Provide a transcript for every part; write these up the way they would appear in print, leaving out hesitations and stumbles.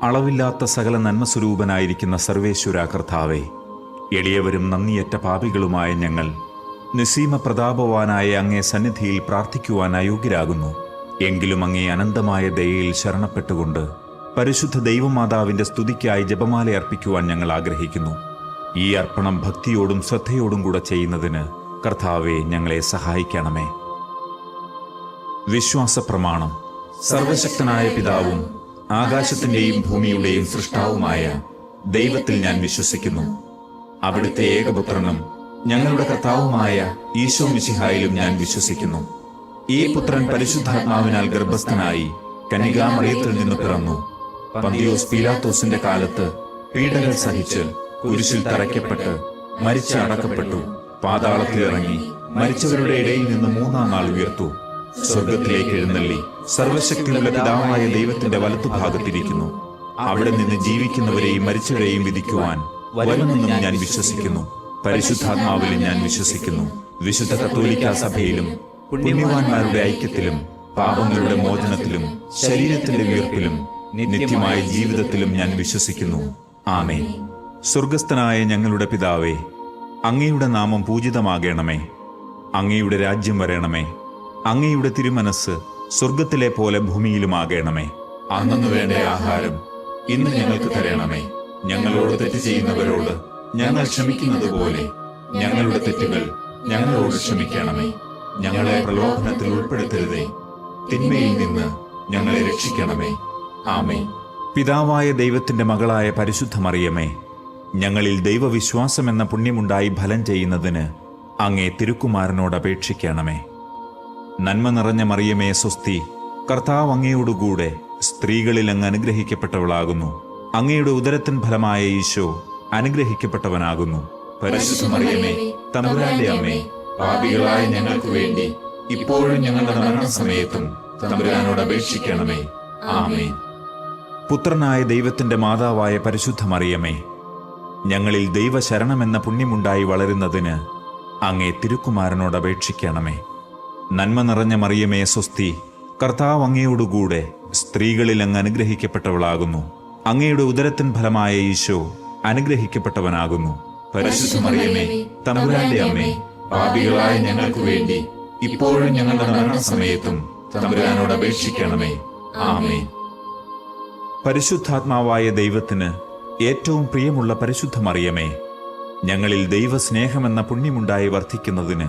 അളവില്ലാത്ത സകല നന്മസ്വരൂപനായിരിക്കുന്ന സർവേശ്വര കർത്താവേ, എളിയവരും നന്ദിയറ്റ പാപികളുമായ ഞങ്ങൾ നിസ്സീമ പ്രതാപവാനായ അങ്ങേ സന്നിധിയിൽ പ്രാർത്ഥിക്കുവാൻ അയോഗ്യരാകുന്നു. എങ്കിലും അങ്ങേ അനന്തമായ ദയയിൽ ശരണപ്പെട്ടുകൊണ്ട് പരിശുദ്ധ ദൈവമാതാവിന്റെ സ്തുതിക്കായി ജപമാല അർപ്പിക്കുവാൻ ഞങ്ങൾ ആഗ്രഹിക്കുന്നു. ഈ അർപ്പണം ഭക്തിയോടും ശ്രദ്ധയോടും കൂടെ ചെയ്യുന്നതിന് കർത്താവെ ഞങ്ങളെ സഹായിക്കണമേ. വിശ്വാസ പ്രമാണം. സർവശക്തനായ പിതാവും ആകാശത്തിന്റെയും ഭൂമിയുടെയും സൃഷ്ടാവുമായ ദൈവത്തിൽ ഞാൻ വിശ്വസിക്കുന്നു. അവിടുത്തെ ഏകപുത്രനും ഞങ്ങളുടെ കർത്താവുമായ ഈശോ മിശിഹായിലും ഞാൻ വിശ്വസിക്കുന്നു. ഈ പുത്രൻ പരിശുദ്ധാത്മാവിനാൽ ഗർഭസ്ഥനായി കന്യകാമറിയത്തിൽ നിന്ന് പിറന്നു. പന്തിയോസ് പീലാത്തോസിന്റെ കാലത്ത് പീഡകൾ സഹിച്ച് കുരിശിൽ തറയ്ക്കപ്പെട്ട് മരിച്ച് അടക്കപ്പെട്ടു. പാതാളത്തിലിറങ്ങി മരിച്ചവരുടെ ഇടയിൽ നിന്ന് മൂന്നാം നാൾ ഉയർത്തു. സ്വർഗത്തിലേക്ക് എഴുന്നള്ളി സർവശക്തിയുള്ള പിതാവായ ദൈവത്തിന്റെ വലത്തുഭാഗത്തിരിക്കുന്നു. അവിടെ നിന്ന് ജീവിക്കുന്നവരെയും മരിച്ചവരെയും വിധിക്കുവാൻ വരുമെന്നും ഞാൻ വിശ്വസിക്കുന്നു. പരിശുദ്ധാത്മാവിലും ഞാൻ വിശ്വസിക്കുന്നു. വിശുദ്ധ കത്തോലിക്കാ സഭയിലും പുണ്യവാന്മാരുടെ ഐക്യത്തിലും പാപങ്ങളുടെ മോചനത്തിലും ശരീരത്തിന്റെ ഉയർപ്പിലും നിത്യമായ ജീവിതത്തിലും ഞാൻ വിശ്വസിക്കുന്നു. ആമേൻ. സ്വർഗസ്ഥനായ ഞങ്ങളുടെ പിതാവേ, അങ്ങയുടെ നാമം പൂജിതമാകണമേ. അങ്ങയുടെ രാജ്യം വരണമേ. അങ്ങയുടെ തിരുമനസ് സ്വർഗത്തിലെ പോലെ ഭൂമിയിലുമാകണമേ. അന്നു വേണ്ട ആഹാരം ഇന്ന് ഞങ്ങൾക്ക് തരണമേ. ഞങ്ങളോട് തെറ്റ് ചെയ്യുന്നവരോട് ഞങ്ങൾ ക്ഷമിക്കുന്നത് പോലെ ഞങ്ങളുടെ തെറ്റുകൾ ഞങ്ങളോട് ക്ഷമിക്കണമേ. ഞങ്ങളെ പ്രലോഭനത്തിൽ ഉൾപ്പെടുത്തരുതേ, തിന്മയിൽ നിന്ന് ഞങ്ങളെ രക്ഷിക്കണമേ. ആമേൻ. പിതാവായ ദൈവത്തിന്റെ മകളായ പരിശുദ്ധ മറിയമേ, ഞങ്ങളിൽ ദൈവവിശ്വാസം എന്ന പുണ്യമുണ്ടായി ഫലം ചെയ്യുന്നതിന് അങ്ങേ തിരുക്കുമാരനോട് അപേക്ഷിക്കണമേ. നന്മ നിറഞ്ഞ മറിയമേ സ്വസ്തി, കർത്താവ് അങ്ങയോടുകൂടെ സ്ത്രീകളിൽ അങ്ങ് അനുഗ്രഹിക്കപ്പെട്ടവളാകുന്നു. അങ്ങയുടെ ഉദരത്തിൻ ഫലമായ ഈശോ അനുഗ്രഹിക്കപ്പെട്ടവനാകുന്നു. പരിശുദ്ധ മറിയമേ, തമ്പുരാന്റെ അമ്മേ, പാപികളായ ഞങ്ങൾക്ക് വേണ്ടി ഇപ്പോഴും ഞങ്ങളുടെ മരണസമയത്തും തമ്പുരാനോട് അപേക്ഷിക്കണമേ. ആമേൻ. പുത്രനായ ദൈവത്തിന്റെ മാതാവായ പരിശുദ്ധ മറിയമേ, ഞങ്ങളിൽ ദൈവശരണമെന്ന പുണ്യമുണ്ടായി വളരുന്നതിന് അങ്ങേ തിരുക്കുമാരനോട് അപേക്ഷിക്കണമേ. നന്മ നിറഞ്ഞ മറിയമേ സ്വസ്തി, കർത്താവ് അങ്ങയോടുകൂടെ സ്ത്രീകളിൽ അങ്ങ് അനുഗ്രഹിക്കപ്പെട്ടവളാകുന്നു. അങ്ങയുടെ ഉദരത്തിൻ ഫലമായ ഈശോ അനുഗ്രഹിക്കപ്പെട്ടവനാകുന്നു. പരിശുദ്ധ മറിയമേ, തമ്പുരാന്റെ അമ്മേ, പാപികളായ ഞങ്ങൾക്ക് വേണ്ടി ഇപ്പോഴും ഞങ്ങളുടെ മരണസമയത്തും തമ്പുരാനോട് അപേക്ഷിക്കണമേ. ആമേൻ. പരിശുദ്ധാത്മാവായ ദൈവത്തിന് ഏറ്റവും പ്രിയമുള്ള പരിശുദ്ധ മറിയമേ, ഞങ്ങളിൽ ദൈവസ്നേഹമെന്ന പുണ്യമുണ്ടായി വർദ്ധിക്കുന്നതിന്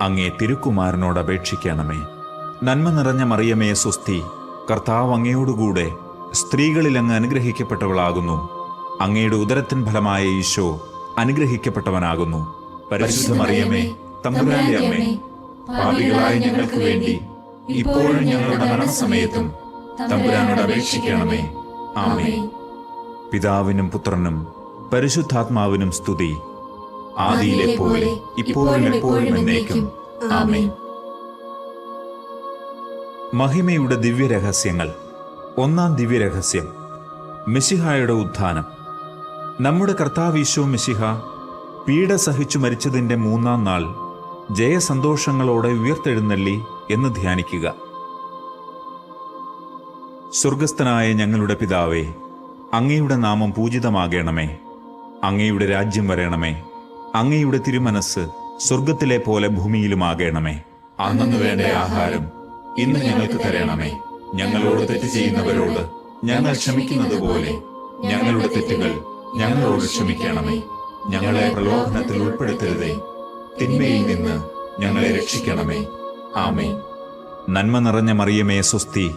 അങ്ങേ തിരുക്കുമാരനോട് അപേക്ഷിക്കണമേ. നന്മ നിറഞ്ഞ മറിയമേ സ്വസ്തി, കർത്താവ് അങ്ങയോടുകൂടെ സ്ത്രീകളിൽ അങ്ങ് അനുഗ്രഹിക്കപ്പെട്ടവളാകുന്നു. അങ്ങയുടെ ഉദരത്തിൻ ഫലമായ ഈശോ അനുഗ്രഹിക്കപ്പെട്ടവനാകുന്നു. പരിശുദ്ധ മറിയമേ, തമ്പുരാന്റെ അമ്മേ, പാപികളായ ഞങ്ങൾക്ക് വേണ്ടി ഇപ്പോഴും ഞങ്ങളുടെ മരണസമയത്തും തമ്പുരാനോട് അപേക്ഷിക്കണമേ. ആമേൻ. പിതാവിനും പുത്രനും പരിശുദ്ധാത്മാവിനും സ്തുതി, ആദിയിലെ പോലെ ഇപ്പോഴും എപ്പോഴും എന്നേക്കും. ആമേൻ. മഹിമയുടെ ദിവ്യരഹസ്യങ്ങൾ. ഒന്നാം ദിവ്യരഹസ്യം, മിശിഹായുടെ ഉത്ഥാനം. നമ്മുടെ കർത്താവ് ഈശോ മിശിഹ പീഡ സഹിച്ചു മരിച്ചതിൻ്റെ മൂന്നാം നാൾ ജയസന്തോഷങ്ങളോടെ ഉയർത്തെഴുന്നള്ളി എന്ന് ധ്യാനിക്കുക. സ്വർഗസ്ഥനായ ഞങ്ങളുടെ പിതാവേ, അങ്ങയുടെ നാമം പൂജിതമാകണമേ. അങ്ങയുടെ രാജ്യം വരണമേ. അങ്ങയുടെ തിരുമനസ് സ്വർഗത്തിലെ പോലെ ഭൂമിയിലുമാകണമേ. അന്നു വേണ്ട ആഹാരം ഇന്ന് ഞങ്ങൾക്ക് തരണമേ. ഞങ്ങളോട് തെറ്റ് ചെയ്യുന്നവരോട് ഞങ്ങൾ ക്ഷമിക്കുന്നത് പോലെ ഞങ്ങളുടെ തെറ്റുകൾ ഞങ്ങളോട് ക്ഷമിക്കണമേ. ഞങ്ങളെ പ്രലോഭനത്തിൽ ഉൾപ്പെടുത്തരുതേ, തിന്മയിൽ നിന്ന് ഞങ്ങളെ രക്ഷിക്കണമേ. ആമേൻ. നന്മ നിറഞ്ഞ മറിയമേ സ്വസ്തി,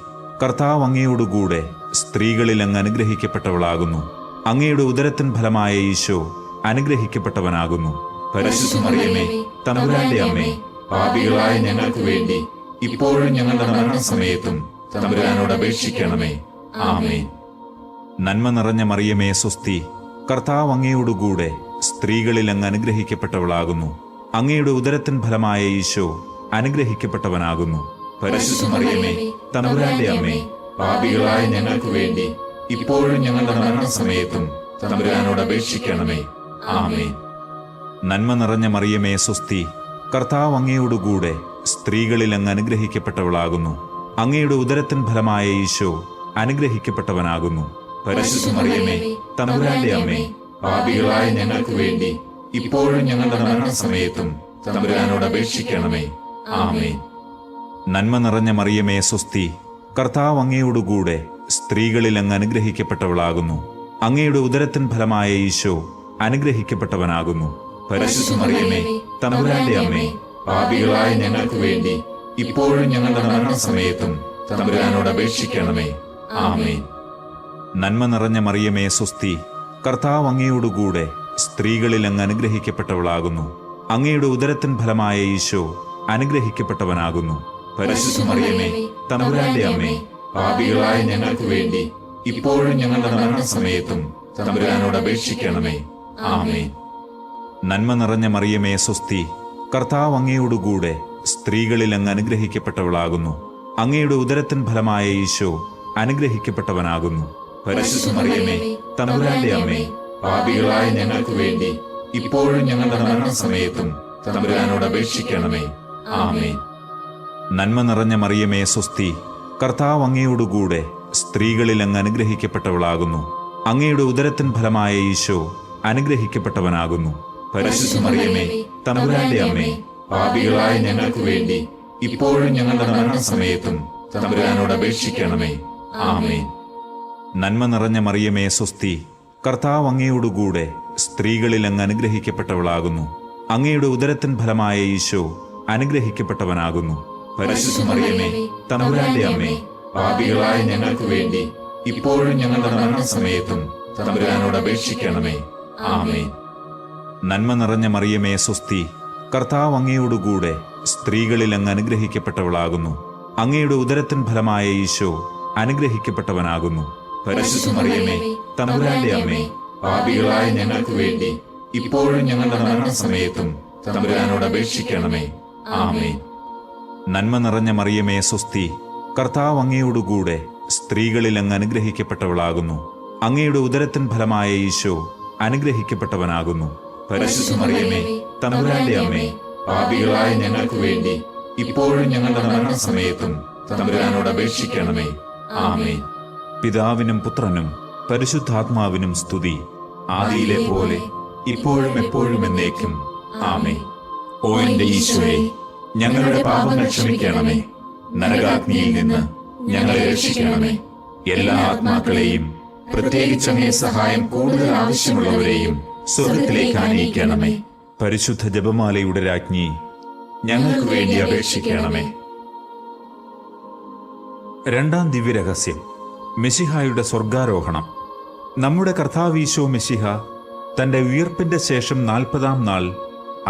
കർത്താവ് അങ്ങയോടുകൂടെ സ്ത്രീകളിൽ അങ്ങ് അനുഗ്രഹിക്കപ്പെട്ടവളാകുന്നു. അങ്ങയുടെ ഉദരത്തിൻ ഫലമായ ഈശോ അനുഗ്രഹിക്കപ്പെട്ടവനാകുന്നു. പരിശുദ്ധ മറിയമേ, തമ്പുരാന്റെ അമ്മേ, പാപികളായ ഞങ്ങൾക്ക് വേണ്ടി ഇപ്പോഴും ഞങ്ങളുടെ മരണസമയത്തും തമ്പുരാനോട് അപേക്ഷിക്കണമേ. ആമേൻ. നന്മ നിറഞ്ഞ മറിയമേ സ്വസ്തി, കർത്താവ് അങ്ങയോടുകൂടെ സ്ത്രീകളിൽ അങ്ങ് അനുഗ്രഹിക്കപ്പെട്ടവളാകുന്നു. അങ്ങയുടെ ഉദരത്തിൻ ഫലമായ ഈശോ അനുഗ്രഹിക്കപ്പെട്ടവനാകുന്നു. പരിശുദ്ധ മറിയമേ, തമ്പുരാന്റെ അമ്മേ, പാപികളായ ഞങ്ങൾക്ക് വേണ്ടി ഇപ്പോഴും ഞങ്ങളുടെ മരണസമയത്തും തമ്പുരാനോട് അപേക്ഷിക്കണമേ. ആമേൻ. നന്മ നിറഞ്ഞ മറിയമേ സ്വസ്തി, കർത്താവ് അങ്ങയോടുകൂടെ സ്ത്രീകളിൽ അങ്ങ് അനുഗ്രഹിക്കപ്പെട്ടവളാകുന്നു. അങ്ങയുടെ ഉദരത്തിൻ ഫലമായ ഈശോ അനുഗ്രഹിക്കപ്പെട്ടവനാകുന്നു. പരിശുദ്ധ മറിയമേ തമ്പുരാന്റെ അമ്മേ, പാപികളായ ഞങ്ങൾക്ക് വേണ്ടി ഇപ്പോഴും ഞങ്ങളുടെ മരണസമയത്തും തമ്പുരാനോട് അപേക്ഷിക്കണമേ. ആമേൻ. നന്മ നിറഞ്ഞ മറിയമേ സ്വസ്തി, കർത്താവ് അങ്ങയോടുകൂടെ സ്ത്രീകളിൽ അങ്ങ് അനുഗ്രഹിക്കപ്പെട്ടവളാകുന്നു. അങ്ങയുടെ ഉദരത്തിൻ ഫലമായ ഈശോ അനുഗ്രഹിക്കപ്പെട്ടവനാകുന്നു. പരിശുദ്ധ മറിയമേ തമ്പുരാന്റെ അമ്മേ, പാപികളായ ഞങ്ങൾക്ക് വേണ്ടി ഇപ്പോഴും ഞങ്ങളുടെ മരണസമയത്തും തമ്പുരാനോട് അപേക്ഷിക്കണമേ. ആമേൻ. നന്മ നിറഞ്ഞ മറിയമേ സ്വസ്തി, കർത്താവ് അങ്ങയോടുകൂടെ സ്ത്രീകളിൽ അങ്ങ് അനുഗ്രഹിക്കപ്പെട്ടവളാകുന്നു. അങ്ങയുടെ ഉദരത്തിൻ ഫലമായ ഈശോ അനുഗ്രഹിക്കപ്പെട്ടവനാകുന്നു. പരിശുദ്ധ മറിയമേ തമ്പുരാന്റെ അമ്മേ, പാപികളായ ഞങ്ങൾക്ക് വേണ്ടി ഇപ്പോഴും ഞങ്ങളുടെ മരണസമയത്തും തമ്പുരാനോട് അപേക്ഷിക്കണമേ. ആമേൻ. നന്മ നിറഞ്ഞ മറിയമേ സ്വസ്തി, കർത്താവ് അങ്ങയോടുകൂടെ സ്ത്രീകളിൽ അങ്ങ് അനുഗ്രഹിക്കപ്പെട്ടവളാകുന്നു. അങ്ങയുടെ ഉദരത്തിൻ ഫലമായ ഈശോ അനുഗ്രഹിക്കപ്പെട്ടവനാകുന്നു. പരിശുദ്ധ മറിയമേ തമ്പുരാന്റെ അമ്മേ, പാപികളായ ഞങ്ങൾക്ക് വേണ്ടി ഇപ്പോഴും ഞങ്ങളുടെ മരണസമയത്തും തമ്പുരാനോട് അപേക്ഷിക്കണമേ. ആമേൻ. നന്മ നിറഞ്ഞ മറിയമേ സ്വസ്തി, കർത്താവ് അങ്ങയോടുകൂടെ സ്ത്രീകളിൽ അങ്ങ് അനുഗ്രഹിക്കപ്പെട്ടവളാകുന്നു. അങ്ങയുടെ ഉദരത്തിൻ ഫലമായ ഈശോ അനുഗ്രഹിക്കപ്പെട്ടവനാകുന്നു. പരിശുദ്ധ മറിയമേ തമ്പുരാന്റെ അമ്മേ, പാപികളായ ഞങ്ങൾക്ക് വേണ്ടി ഇപ്പോഴും ഞങ്ങളുടെ മരണസമയത്തും തമ്പുരാനോട് അപേക്ഷിക്കണമേ. ആമേൻ. നന്മ നിറഞ്ഞ മറിയമേ സ്വസ്തി, കർത്താവ് അങ്ങയോടുകൂടെ സ്ത്രീകളിൽ അങ്ങ് അനുഗ്രഹിക്കപ്പെട്ടവളാകുന്നു. അങ്ങയുടെ ഉദരത്തിൻ ഫലമായ ഈശോ അനുഗ്രഹിക്കപ്പെട്ടവനാകുന്നു. പരിശുദ്ധ മറിയമേ തമ്പുരാന്റെ അമ്മേ, പാപികളായ ഞങ്ങൾക്ക് വേണ്ടി ഇപ്പോഴും ഞങ്ങളുടെ മരണസമയത്തും തമ്പുരാനോട് അപേക്ഷിക്കണമേ. ആമേൻ. നന്മ നിറഞ്ഞ മറിയമേ സ്വസ്തി, കർത്താവ് അങ്ങയോടുകൂടെ സ്ത്രീകളിൽ അങ്ങ് അനുഗ്രഹിക്കപ്പെട്ടവളാകുന്നു. അങ്ങയുടെ ഉദരത്തിൻ ഫലമായ ഈശോ അനുഗ്രഹിക്കപ്പെട്ടവനാകുന്നു. പരിശുദ്ധ മറിയമേ തമ്പുരാന്റെ അമ്മേ, പാപികളായ ഞങ്ങൾക്ക് വേണ്ടി ഇപ്പോഴും ഞങ്ങളുടെ മരണസമയത്തും തമ്പുരാനോട് അപേക്ഷിക്കണമേ. ആമേൻ. നന്മ നിറഞ്ഞ മറിയമേ സ്വസ്തി, കർത്താവ് അങ്ങയോടുകൂടെ സ്ത്രീകളിൽ അങ്ങ് അനുഗ്രഹിക്കപ്പെട്ടവളാകുന്നു. അങ്ങയുടെ ഉദരത്തിൻ ഫലമായ ഈശോ അനുഗ്രഹിക്കപ്പെട്ടവനാകുന്നു. പരിശുദ്ധ മറിയമേ തമ്പുരാന്റെ അമ്മേ, പാപികളായ ഞങ്ങൾക്ക് വേണ്ടി ഇപ്പോഴും ഞങ്ങളുടെ മരണസമയത്തും തമ്പുരാനോട് അപേക്ഷിക്കണമേ. ആമേൻ. പിതാവിനും പുത്രനും പരിശുദ്ധാത്മാവിനും സ്തുതി, ആദിയിലെ പോലെ ഇപ്പോഴും എപ്പോഴും എന്നേക്കും. ആമേൻ. ഓ എന്റെ ഈശോയെ, ഞങ്ങളുടെ പാപങ്ങൾ ക്ഷമിക്കണമേ. നരകാഗ്നിയിൽ നിന്ന് ഞങ്ങളെ രക്ഷിക്കണമേ. എല്ലാ ആത്മാക്കളെയും, പ്രത്യേകിച്ച് അങ്ങേ സഹായം കൂടുതൽ ആവശ്യമുള്ളവരെയും സ്വർഗത്തിലേക്ക് ആനയിക്കണമേ. പരിശുദ്ധ ജപമാലയുടെ രാജ്ഞി, ഞങ്ങൾക്ക് വേണ്ടി അപേക്ഷിക്കണമേ. രണ്ടാം ദിവ്യരഹസ്യം, മെശിഹായുടെ സ്വർഗാരോഹണം. നമ്മുടെ കർത്താവീശോ മെശിഹ തന്റെ ഉയർപ്പിന്റെ ശേഷം 40-ാം നാൾ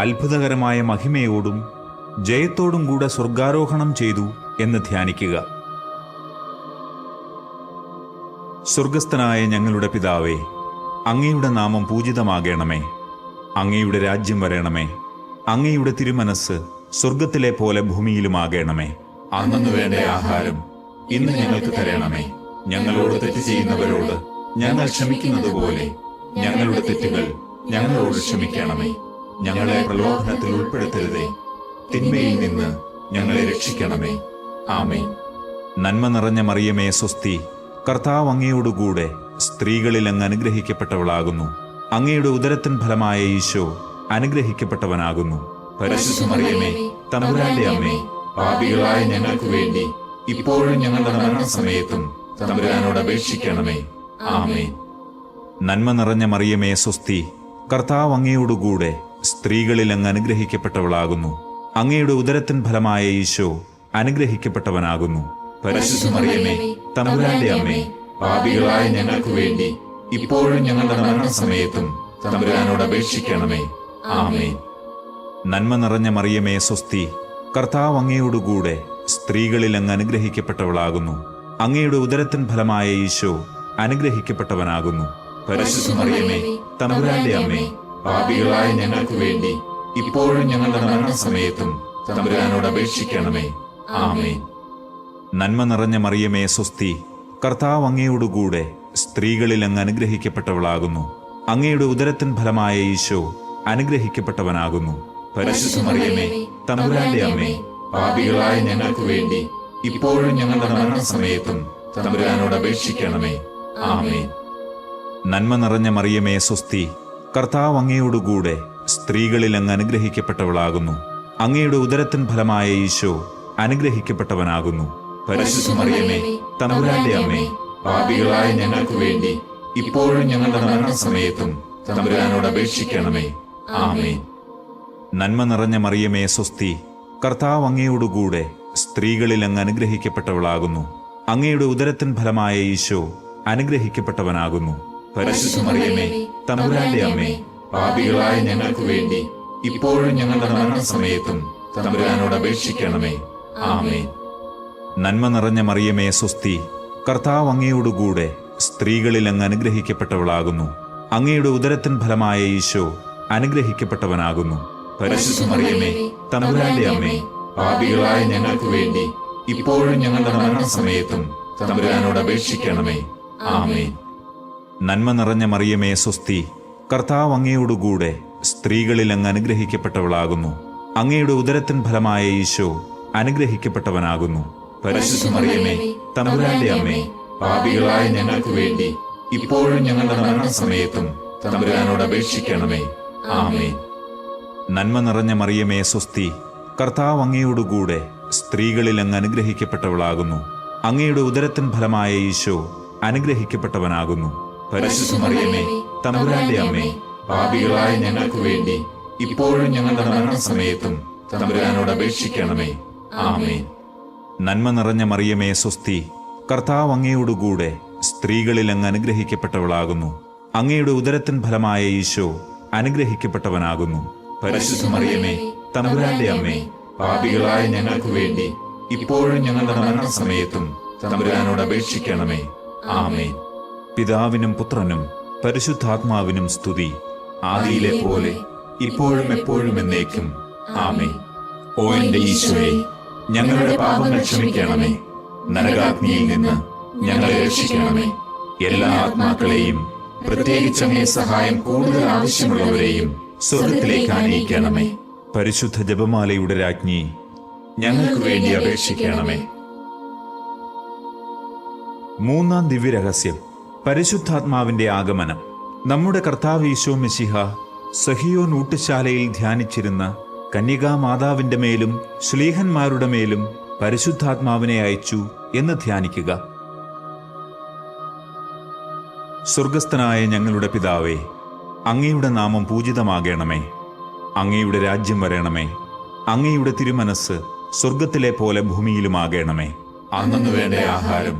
അത്ഭുതകരമായ മഹിമയോടും ജയത്തോടും കൂടെ സ്വർഗാരോഹണം ചെയ്തു എന്ന് ധ്യാനിക്കുക. സ്വർഗസ്ഥനായ ഞങ്ങളുടെ പിതാവേ, അങ്ങയുടെ നാമം പൂജിതമാകണമേ. അങ്ങയുടെ രാജ്യം വരണമേ. അങ്ങയുടെ തിരുമനസ് സ്വർഗത്തിലെ പോലെ ഭൂമിയിലുമാകണമേ. അന്നു വേണ്ട ആഹാരം ഇന്ന് ഞങ്ങൾക്ക് തരണമേ. ഞങ്ങളോട് തെറ്റ് ചെയ്യുന്നവരോട് ഞങ്ങൾ ക്ഷമിക്കുന്നത് പോലെ ഞങ്ങളുടെ തെറ്റുകൾ ഞങ്ങളോട് ക്ഷമിക്കണമേ. ഞങ്ങളെ പ്രലോഭനത്തിൽ ഉൾപ്പെടുത്തരുതേ, തിന്മയിൽ നിന്ന് ഞങ്ങളെ രക്ഷിക്കണമേ. ആമേൻ. നന്മ നിറഞ്ഞ മറിയമേ സ്വസ്തി, കർത്താവ് അങ്ങയോടുകൂടെ സ്ത്രീകളിൽ അങ്ങ് അനുഗ്രഹിക്കപ്പെട്ടവളാകുന്നു. അങ്ങയുടെ ഉദരത്തിൻ ഫലമായ ഈശോ അനുഗ്രഹിക്കപ്പെട്ടവനാകുന്നു. പരിശുദ്ധ മറിയമേ തമ്പുരാന്റെ അമ്മേ, പാപികളായ ഞങ്ങൾക്ക് വേണ്ടി ഇപ്പോഴും ഞങ്ങളുടെ മരണസമയത്തും തമ്പുരാനോട് അപേക്ഷിക്കണമേ. ആമേൻ. നന്മ നിറഞ്ഞ മറിയമേ സ്വസ്തി, കർത്താവ് അങ്ങയോടുകൂടെ സ്ത്രീകളിൽ അങ്ങ് അനുഗ്രഹിക്കപ്പെട്ടവളാകുന്നു. അങ്ങയുടെ ഉദരത്തിൻ ഫലമായ ഈശോ അനുഗ്രഹിക്കപ്പെട്ടവനാകുന്നു. പരിശുദ്ധ മറിയമേ തമ്പുരാന്റെ അമ്മേ, പാപികളായ ഞങ്ങൾക്ക് വേണ്ടി ഇപ്പോഴും ഞങ്ങളുടെ മരണസമയത്തും തമ്പുരാനോട് അപേക്ഷിക്കണമേ. ആമേൻ. നന്മ നിറഞ്ഞ മറിയമേ സ്വസ്തി, കർത്താവ് അങ്ങയോടുകൂടെ സ്ത്രീകളിൽ അങ്ങ് അനുഗ്രഹിക്കപ്പെട്ടവളാകുന്നു. അങ്ങയുടെ ഉദരത്തിൻ ഫലമായ ഈശോ അനുഗ്രഹിക്കപ്പെട്ടവനാകുന്നു. പരിശുദ്ധ മറിയമേ തമ്പുരാന്റെ അമ്മേ, പാപികളായ ഞങ്ങൾക്ക് വേണ്ടി ഇപ്പോഴും ഞങ്ങളുടെ മരണസമയത്തും തമ്പുരാനോട് അപേക്ഷിക്കണമേ. ആമേൻ. നന്മ നിറഞ്ഞ മറിയമേ സ്വസ്തി, കർത്താവ് അങ്ങയോടുകൂടെ സ്ത്രീകളിൽ അങ്ങ് അനുഗ്രഹിക്കപ്പെട്ടവളാകുന്നു. അങ്ങയുടെ ഉദരത്തിൻ ഫലമായ ഈശോ അനുഗ്രഹിക്കപ്പെട്ടവനാകുന്നു. പരിശുദ്ധ മറിയമേ തമ്പുരാന്റെ അമ്മേ, പാപികളായ ഞങ്ങൾക്ക് വേണ്ടി ഇപ്പോഴും ഞങ്ങളുടെ മരണസമയത്തും തമ്പുരാനോട് അപേക്ഷിക്കണമേ. ആമേൻ. നന്മ നിറഞ്ഞ മറിയമേ സ്വസ്തി, കർത്താവ് അങ്ങയോടുകൂടെ സ്ത്രീകളിൽ അങ്ങ് അനുഗ്രഹിക്കപ്പെട്ടവളാകുന്നു. അങ്ങയുടെ ഉദരത്തിൻ ഫലമായ ഈശോ അനുഗ്രഹിക്കപ്പെട്ടവനാകുന്നു. പരിശുദ്ധ മറിയമേ, തമ്പുരാന്റെ അമ്മേ, പാപികളായ ഞങ്ങൾക്ക് വേണ്ടി ഇപ്പോഴും ഞങ്ങളുടെ മരണസമയത്തും തമ്പുരാനോട് അപേക്ഷിക്കണമേ. ആമേൻ. നന്മ നിറഞ്ഞ മറിയമേ സ്വസ്തി, കർത്താവ് അങ്ങയോടുകൂടെ സ്ത്രീകളിൽ അങ്ങ് അനുഗ്രഹിക്കപ്പെട്ടവളാകുന്നു. അങ്ങയുടെ ഉദരത്തിൻ ഫലമായ ഈശോ അനുഗ്രഹിക്കപ്പെട്ടവനാകുന്നു. പരിശുദ്ധ മറിയമേ, തമ്പുരാന്റെ അമ്മേ, പാപികളായ ഞങ്ങൾക്ക് വേണ്ടി ഇപ്പോഴും ഞങ്ങളുടെ മരണസമയത്തും തമ്പുരാനോട് അപേക്ഷിക്കണമേ. ആമേൻ. നന്മ നിറഞ്ഞ മറിയമേ സ്വസ്തി, കർത്താവ് അങ്ങയോടുകൂടെ സ്ത്രീകളിൽ അങ്ങ് അനുഗ്രഹിക്കപ്പെട്ടവളാകുന്നു. അങ്ങയുടെ ഉദരത്തിൻ ഫലമായ ഈശോ അനുഗ്രഹിക്കപ്പെട്ടവനാകുന്നു. പരിശുദ്ധ മറിയമേ, തമ്പുരാന്റെ അമ്മേ, പാപികളായ ഞങ്ങൾക്ക് വേണ്ടി ഇപ്പോഴും ഞങ്ങളുടെ മരണസമയത്തും തമ്പുരാനോട് അപേക്ഷിക്കണമേ. ആമേൻ. നന്മ നിറഞ്ഞ മറിയമേ സ്വസ്തി, കർത്താവ് അങ്ങയോടുകൂടെ സ്ത്രീകളിൽ അങ്ങ് അനുഗ്രഹിക്കപ്പെട്ടവളാകുന്നു. അങ്ങയുടെ ഉദരത്തിൻ ഫലമായ ഈശോ അനുഗ്രഹിക്കപ്പെട്ടവനാകുന്നു. പരിശുദ്ധ മറിയമേ, തമ്പുരാന്റെ അമ്മേ, പാപികളായ ഞങ്ങൾക്ക് വേണ്ടി ഇപ്പോഴും ഞങ്ങളുടെ മരണസമയത്തും തമ്പുരാനോട് അപേക്ഷിക്കണമേ. ആമേൻ. നന്മ നിറഞ്ഞ മറിയമേ സ്വസ്തി, കർത്താവ് അങ്ങയോടുകൂടെ സ്ത്രീകളിൽ അങ്ങ് അനുഗ്രഹിക്കപ്പെട്ടവളാകുന്നു. അങ്ങയുടെ ഉദരത്തിൻ ഫലമായ ഈശോ അനുഗ്രഹിക്കപ്പെട്ടവനാകുന്നു. പരിശുദ്ധ മറിയമേ, തമ്പുരാന്റെ അമ്മേ, പാപികളായ ഞങ്ങൾക്ക് വേണ്ടി ഇപ്പോഴും ഞങ്ങളുടെ മരണസമയത്തും തമ്പുരാനോട് അപേക്ഷിക്കണമേ. ആമേൻ. നന്മ നിറഞ്ഞ മറിയമേ സ്വസ്തി, കർത്താവ് അങ്ങയോടുകൂടെ സ്ത്രീകളിൽ അങ്ങ് അനുഗ്രഹിക്കപ്പെട്ടവളാകുന്നു. അങ്ങയുടെ ഉദരത്തിൻ ഫലമായ ഈശോ അനുഗ്രഹിക്കപ്പെട്ടവനാകുന്നു. പരിശുദ്ധ മറിയമേ, തമ്പുരാന്റെ അമ്മേ, പാപികളായ ഞങ്ങൾക്ക് വേണ്ടി ഇപ്പോഴും ഞങ്ങളുടെ മരണസമയത്തും തമ്പുരാനോട് അപേക്ഷിക്കണമേ. ആമേൻ. പിതാവിനും പുത്രനും പരിശുദ്ധാത്മാവിനും സ്തുതി, ആദിയിലെ പോലെ ഇപ്പോഴും എപ്പോഴും എന്നേക്കും. ആമേൻ. ഓ എന്റെ ഈശോയെ, ഞങ്ങളുടെ പാപങ്ങൾ ക്ഷമിക്കണമേ. നരകാഗ്നിയിൽ നിന്ന് ഞങ്ങളെ രക്ഷിക്കണമേ. എല്ലാ ആത്മാക്കളെയും, പ്രത്യേകിച്ച് അങ്ങേ സഹായം കൂടുതൽ ആവശ്യമുള്ളവരെയും സ്വർഗ്ഗത്തിലേക്ക് ആനയിക്കണമേ. പരിശുദ്ധ ജപമാലയുടെ രാജ്ഞി, ഞങ്ങൾക്ക് വേണ്ടി അപേക്ഷിക്കണമേ. മൂന്നാം ദിവ്യരഹസ്യം, പരിശുദ്ധാത്മാവിന്റെ ആഗമനം. നമ്മുടെ കർത്താവ് ഈശോ മിശിഹ സഹിയോൻ ഊട്ടുശാലയിൽ ധ്യാനിച്ചിരുന്ന കന്യകാമാതാവിന്റെ മേലും ശ്ലീഹന്മാരുടെ മേലും പരിശുദ്ധാത്മാവിനെ അയച്ചു എന്ന് ധ്യാനിക്കുക. സ്വർഗസ്ഥനായ ഞങ്ങളുടെ പിതാവേ, അങ്ങയുടെ നാമം പൂജിതമാകണമേ. അങ്ങയുടെ രാജ്യം വരണമേ. അങ്ങയുടെ തിരുമനസ് സ്വർഗത്തിലെ പോലെ ഭൂമിയിലുമാകണമേ. അന്നു വേണ്ട ആഹാരം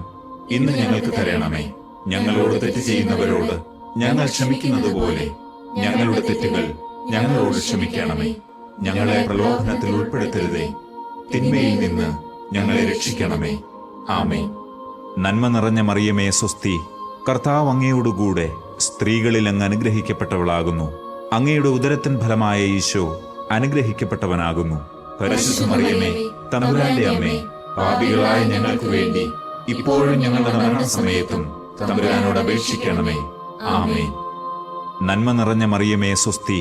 ഇന്ന് ഞങ്ങൾക്ക് തരണമേ. ഞങ്ങളോട് തെറ്റ് ചെയ്യുന്നവരോട് ഞങ്ങൾ ക്ഷമിക്കുന്നത് പോലെ ഞങ്ങളുടെ തെറ്റുകൾ ഞങ്ങളോട് ക്ഷമിക്കണമേ. ഞങ്ങളെ പ്രലോഭനത്തിൽ ഉൾപ്പെടുത്തരുതേ, തിന്മയിൽ നിന്ന് ഞങ്ങളെ രക്ഷിക്കണമേ. ആമേൻ. നന്മ നിറഞ്ഞ മറിയമേ സ്വസ്തി, കർത്താവ് അങ്ങയോടുകൂടെ സ്ത്രീകളിൽ അങ്ങ് അനുഗ്രഹിക്കപ്പെട്ടവളാകുന്നു. അങ്ങയുടെ ഉദരത്തിൻ ഫലമായ ഈശോ അനുഗ്രഹിക്കപ്പെട്ടവനാകുന്നു. പരിശുദ്ധ മറിയമേ, തമ്പുരാന്റെ അമ്മേ, പാപികളായ ഞങ്ങൾക്ക് വേണ്ടി ഇപ്പോഴും ഞങ്ങളുടെ മരണസമയത്തും തമ്പുരാനോട് അപേക്ഷിക്കണമേ. ആമേൻ. നന്മ നിറഞ്ഞ മറിയമേ സ്വസ്തി,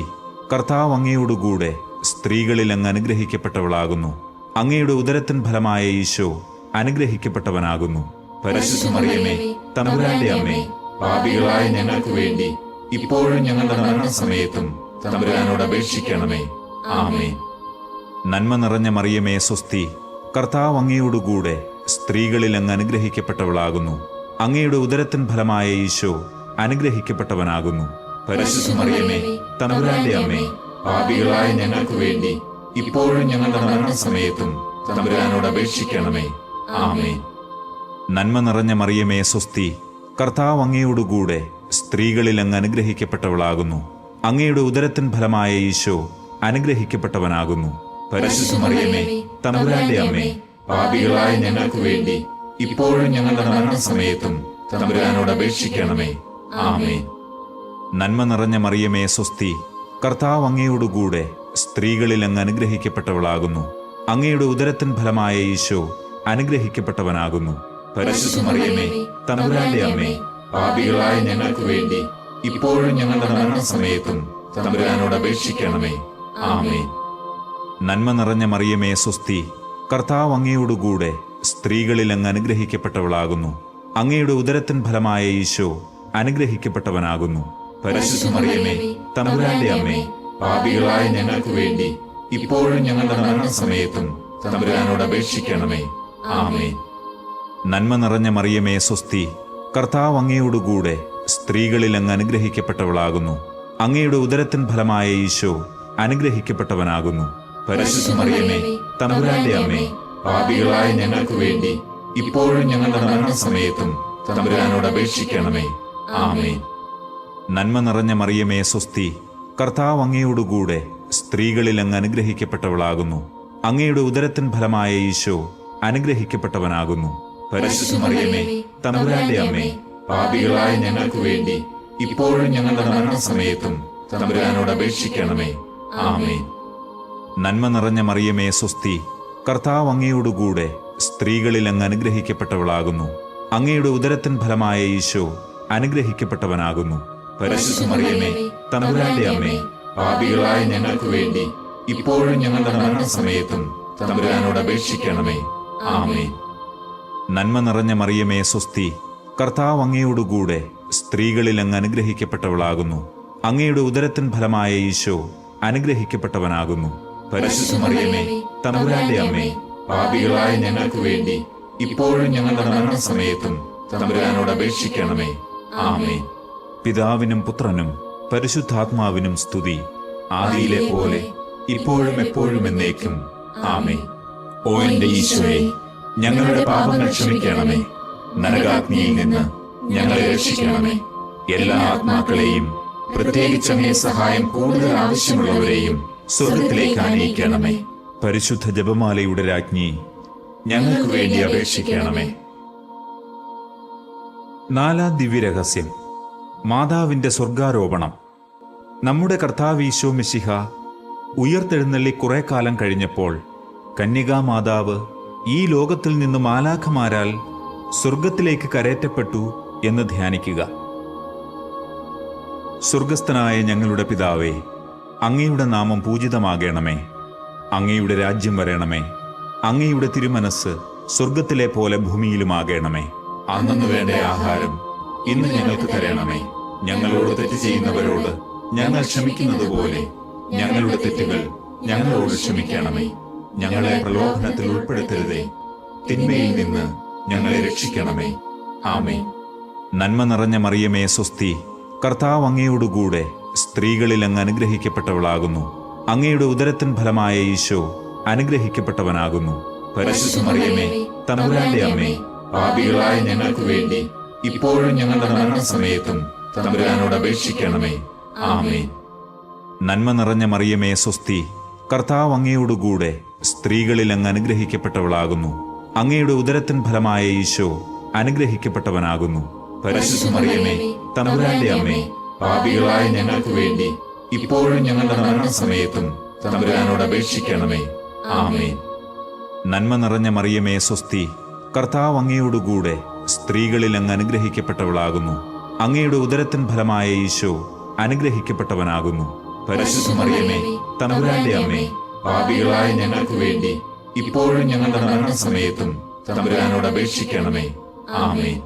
കർത്താവ് അങ്ങയോടുകൂടെ സ്ത്രീകളിൽ അങ്ങ് അനുഗ്രഹിക്കപ്പെട്ടവളാകുന്നു. അങ്ങയുടെ ഉദരത്തിൻ ഫലമായ ഈശോ അനുഗ്രഹിക്കപ്പെട്ടവനാകുന്നു. പരിശുദ്ധ മറിയമേ, തമ്പുരാന്റെ അമ്മേ, പാപികളായ ഞങ്ങൾക്ക് വേണ്ടി ഇപ്പോഴും ഞങ്ങളുടെ മരണസമയത്തും തമ്പുരാനോട് അപേക്ഷിക്കണമേ. ആമേൻ. നന്മ നിറഞ്ഞ മറിയമേ സ്വസ്തി, കർത്താവ് അങ്ങയോടുകൂടെ സ്ത്രീകളിൽ അങ്ങ് അനുഗ്രഹിക്കപ്പെട്ടവളാകുന്നു. അങ്ങയുടെ ഉദരത്തിൻ ഫലമായ ഈശോ അനുഗ്രഹിക്കപ്പെട്ടവനാകുന്നു. പരിശുദ്ധ മറിയമേ, തമ്പുരാന്റെ അമ്മേ, പാപികളായ ഞങ്ങൾക്ക് വേണ്ടി ഇപ്പോഴും ഞങ്ങളുടെ മരണസമയത്തും തമ്പുരാനോട് അപേക്ഷിക്കണമേ. ആമേൻ. നന്മ നിറഞ്ഞ മറിയമേ സ്വസ്തി, കർത്താവ് അങ്ങയോടുകൂടെ സ്ത്രീകളിൽ അങ്ങ് അനുഗ്രഹിക്കപ്പെട്ടവളാകുന്നു. അങ്ങയുടെ ഉദരത്തിൻ ഫലമായ ഈശോ അനുഗ്രഹിക്കപ്പെട്ടവനാകുന്നു. പരിശുദ്ധ മറിയമേ, തമ്പുരാന്റെ അമ്മേ, പാപികളായ ഞങ്ങൾക്ക് വേണ്ടി ഇപ്പോഴും ഞങ്ങളുടെ മരണസമയത്തും തമ്പുരാനോട് അപേക്ഷിക്കണമേ. ആമേൻ. നന്മ നിറഞ്ഞ മറിയമേ സ്വസ്തി, കർത്താവ് അങ്ങയോടുകൂടെ സ്ത്രീകളിൽ അങ്ങ് അനുഗ്രഹിക്കപ്പെട്ടവളാകുന്നു. അങ്ങയുടെ ഉദരത്തിൻ ഫലമായ ഈശോ അനുഗ്രഹിക്കപ്പെട്ടവനാകുന്നു. പരിശുദ്ധ മറിയമേ, തമ്പുരാന്റെ അമ്മേ, പാപികളായ ഞങ്ങൾക്ക് വേണ്ടി ഇപ്പോഴും ഞങ്ങളുടെ മരണസമയത്തും തമ്പുരാനോട് അപേക്ഷിക്കണമേ. ആമേൻ. നന്മ നിറഞ്ഞ മറിയമേ സ്വസ്തി, കർത്താവ് അങ്ങയോടുകൂടെ സ്ത്രീകളിൽ അങ്ങ് അനുഗ്രഹിക്കപ്പെട്ടവളാകുന്നു. അങ്ങയുടെ ഉദരത്തിൻ ഫലമായ ഈശോ അനുഗ്രഹിക്കപ്പെട്ടവനാകുന്നു. പരിശുദ്ധ മറിയമേ, തമ്പുരാന്റെ അമ്മേ, പാപികളായ ഞങ്ങൾക്ക് വേണ്ടി ഇപ്പോഴും ഞങ്ങളുടെ മരണസമയത്തും തമ്പുരാനോട് അപേക്ഷിക്കണമേ. ആമേൻ. നന്മ നിറഞ്ഞ മറിയമേ, സ്വസ്തി. കർത്താവ് അങ്ങയോടുകൂടെ സ്ത്രീകളിൽ അങ്ങ് അനുഗ്രഹിക്കപ്പെട്ടവളാകുന്നു. അങ്ങയുടെ ഉദരത്തിൻ ഫലമായ ഈശോ അനുഗ്രഹിക്കപ്പെട്ടവനാകുന്നു. പരിശുദ്ധ മറിയമേ, തമ്പുരാന്റെ അമ്മേ, പാപികളായ ഞങ്ങൾക്ക് വേണ്ടി ഇപ്പോഴും ഞങ്ങളുടെ മരണസമയത്തും തമ്പുരാനോട് അപേക്ഷിക്കണമേ. ആമേൻ. നന്മ നിറഞ്ഞ മറിയമേ, സ്വസ്തി. കർത്താവ് അങ്ങയോടുകൂടെ സ്ത്രീകളിൽ അങ്ങ് അനുഗ്രഹിക്കപ്പെട്ടവളാകുന്നു. അങ്ങയുടെ ഉദരത്തിൻ ഫലമായ ഈശോ അനുഗ്രഹിക്കപ്പെട്ടവനാകുന്നു. പരിശുദ്ധ മറിയമേ, തമ്പുരാന്റെ അമ്മേ, പാപികളായ ഞങ്ങൾക്ക് വേണ്ടി ഇപ്പോഴും ഞങ്ങളുടെ മരണസമയത്തും തമ്പുരാനോട് അപേക്ഷിക്കണമേ. ആമേൻ. നന്മ നിറഞ്ഞ മറിയമേ, സ്വസ്തി. കർത്താവ് അങ്ങയോടുകൂടെ സ്ത്രീകളിൽ അങ്ങ് അനുഗ്രഹിക്കപ്പെട്ടവളാകുന്നു. അങ്ങയുടെ ഉദരത്തിൻ ഫലമായ ഈശോ അനുഗ്രഹിക്കപ്പെട്ടവനാകുന്നു. പരിശുദ്ധ മറിയമേ, തമ്പുരാന്റെ അമ്മേ, പാപികളായ ഞങ്ങൾക്ക് വേണ്ടി ഇപ്പോഴും ഞങ്ങളുടെ മരണസമയത്തും തമ്പുരാനോട് അപേക്ഷിക്കണമേ. ആമേൻ. നന്മ നിറഞ്ഞ മറിയമേ, സ്വസ്തി. കർത്താവ് അങ്ങയോടുകൂടെ സ്ത്രീകളിൽ അങ്ങ് അനുഗ്രഹിക്കപ്പെട്ടവളാകുന്നു. അങ്ങയുടെ ഉദരത്തിൻ ഫലമായ ഈശോ അനുഗ്രഹിക്കപ്പെട്ടവനാകുന്നു. പരിശുദ്ധ മറിയമേ, തമ്പുരാന്റെ അമ്മേ, പാപികളായ ഞങ്ങൾക്ക് വേണ്ടി ഇപ്പോഴും ഞങ്ങളുടെ മരണസമയത്തും തമ്പുരാനോട് അപേക്ഷിക്കണമേ. ആമേൻ. പിതാവിനും പുത്രനും പരിശുദ്ധാത്മാവിനും സ്തുതി. ആദിയിലെ പോലെ ഇപ്പോഴും എപ്പോഴും എന്നേക്കും. ആമേൻ. ഓ എന്റെ ഈശോയെ, ഞങ്ങളുടെ പാപങ്ങൾ ക്ഷമിക്കണമേ. നരകാഗ്നിയിൽ നിന്ന് ഞങ്ങളെ രക്ഷിക്കണമേ. എല്ലാ ആത്മാക്കളെയും, പ്രത്യേകിച്ച് അങ്ങേ സഹായം കൂടുതൽ ആവശ്യമുള്ളവരെയും സ്വർഗത്തിലേക്ക് ആനയിക്കണമേ. പരിശുദ്ധ ജപമാലയുടെ രാജ്ഞി, ഞങ്ങൾക്ക് വേണ്ടി അപേക്ഷിക്കണമേ. നാലാം ദിവ്യരഹസ്യം, മാതാവിന്റെ സ്വർഗാരോപണം. നമ്മുടെ കർത്താവ് ഈശോ മിശിഹ ഉയർത്തെഴുന്നള്ളി കുറെ കാലം കഴിഞ്ഞപ്പോൾ കന്യകാമാതാവ് ഈ ലോകത്തിൽ നിന്ന് മാലാഖമാരാൽ സ്വർഗത്തിലേക്ക് കരേറ്റപ്പെട്ടു എന്ന് ധ്യാനിക്കുക. സ്വർഗസ്ഥനായ ഞങ്ങളുടെ പിതാവേ, അങ്ങയുടെ നാമം പൂജിതമാകണമേ. അങ്ങയുടെ രാജ്യം വരണമേ. അങ്ങയുടെ തിരുമനസ് സ്വർഗത്തിലെ പോലെ ഭൂമിയിലുമാകണമേ. അന്നു വേണ്ട ആഹാരം ഇന്ന് ഞങ്ങൾക്ക് തരണമേ. ഞങ്ങളോട് തെറ്റ് ചെയ്യുന്നവരോട് ഞങ്ങൾ ക്ഷമിക്കുന്നത് പോലെ ഞങ്ങളുടെ തെറ്റുകൾ ഞങ്ങളോട് ക്ഷമിക്കണമേ. ഞങ്ങളെ പ്രലോഭനത്തിൽ ഉൾപ്പെടുത്തരുതേ, തിന്മയിൽ നിന്ന് ഞങ്ങളെ രക്ഷിക്കണമേ. ആമേൻ. നന്മ നിറഞ്ഞ മറിയമേ, സ്വസ്തി. കർത്താവ് അങ്ങയോടുകൂടെ സ്ത്രീകളിൽ അങ്ങ് അനുഗ്രഹിക്കപ്പെട്ടവളാകുന്നു. അങ്ങയുടെ ഉദരത്തിൻ ഫലമായ ഈശോ അനുഗ്രഹിക്കപ്പെട്ടവനാകുന്നു. പരിശുദ്ധ മറിയമേ, തമ്പുരാന്റെ അമ്മേ, പാപികളായ ഞങ്ങൾക്ക് വേണ്ടി ഇപ്പോഴും ഞങ്ങളുടെ മരണസമയത്തും തമ്പുരാനോട് അപേക്ഷിക്കണമേ. ആമേൻ. നന്മ നിറഞ്ഞ മറിയമേ, സ്വസ്തി. കർത്താവ് അങ്ങയോടുകൂടെ സ്ത്രീകളിൽ അങ്ങ് അനുഗ്രഹിക്കപ്പെട്ടവളാകുന്നു. അങ്ങയുടെ ഉദരത്തിൻ ഫലമായ ഈശോ അനുഗ്രഹിക്കപ്പെട്ടവനാകുന്നു. പരിശുദ്ധ മറിയമേ, തമ്പുരാന്റെ അമ്മേ, പാപികളായ ഞങ്ങൾക്ക് വേണ്ടി ഇപ്പോഴും ഞങ്ങളുടെ മരണസമയത്തും തമ്പുരാനോട് അപേക്ഷിക്കണമേ. ആമേൻ. നന്മ നിറഞ്ഞ മറിയമേ, സ്വസ്തി. കർത്താവ് അങ്ങയോടുകൂടെ സ്ത്രീകളിൽ അങ്ങ് അനുഗ്രഹിക്കപ്പെട്ടവളാകുന്നു. അങ്ങയുടെ ഉദരത്തിൻ ഫലമായ ഈശോ അനുഗ്രഹിക്കപ്പെട്ടവനാകുന്നു. പരിശുദ്ധ മറിയമേ, തമ്പുരാന്റെ അമ്മേ, പാപികളായ ഞങ്ങൾക്ക് വേണ്ടി ഇപ്പോഴും ഞങ്ങളുടെ മരണസമയത്തും തമ്പുരാനോട് അപേക്ഷിക്കണമേ. ആമേൻ.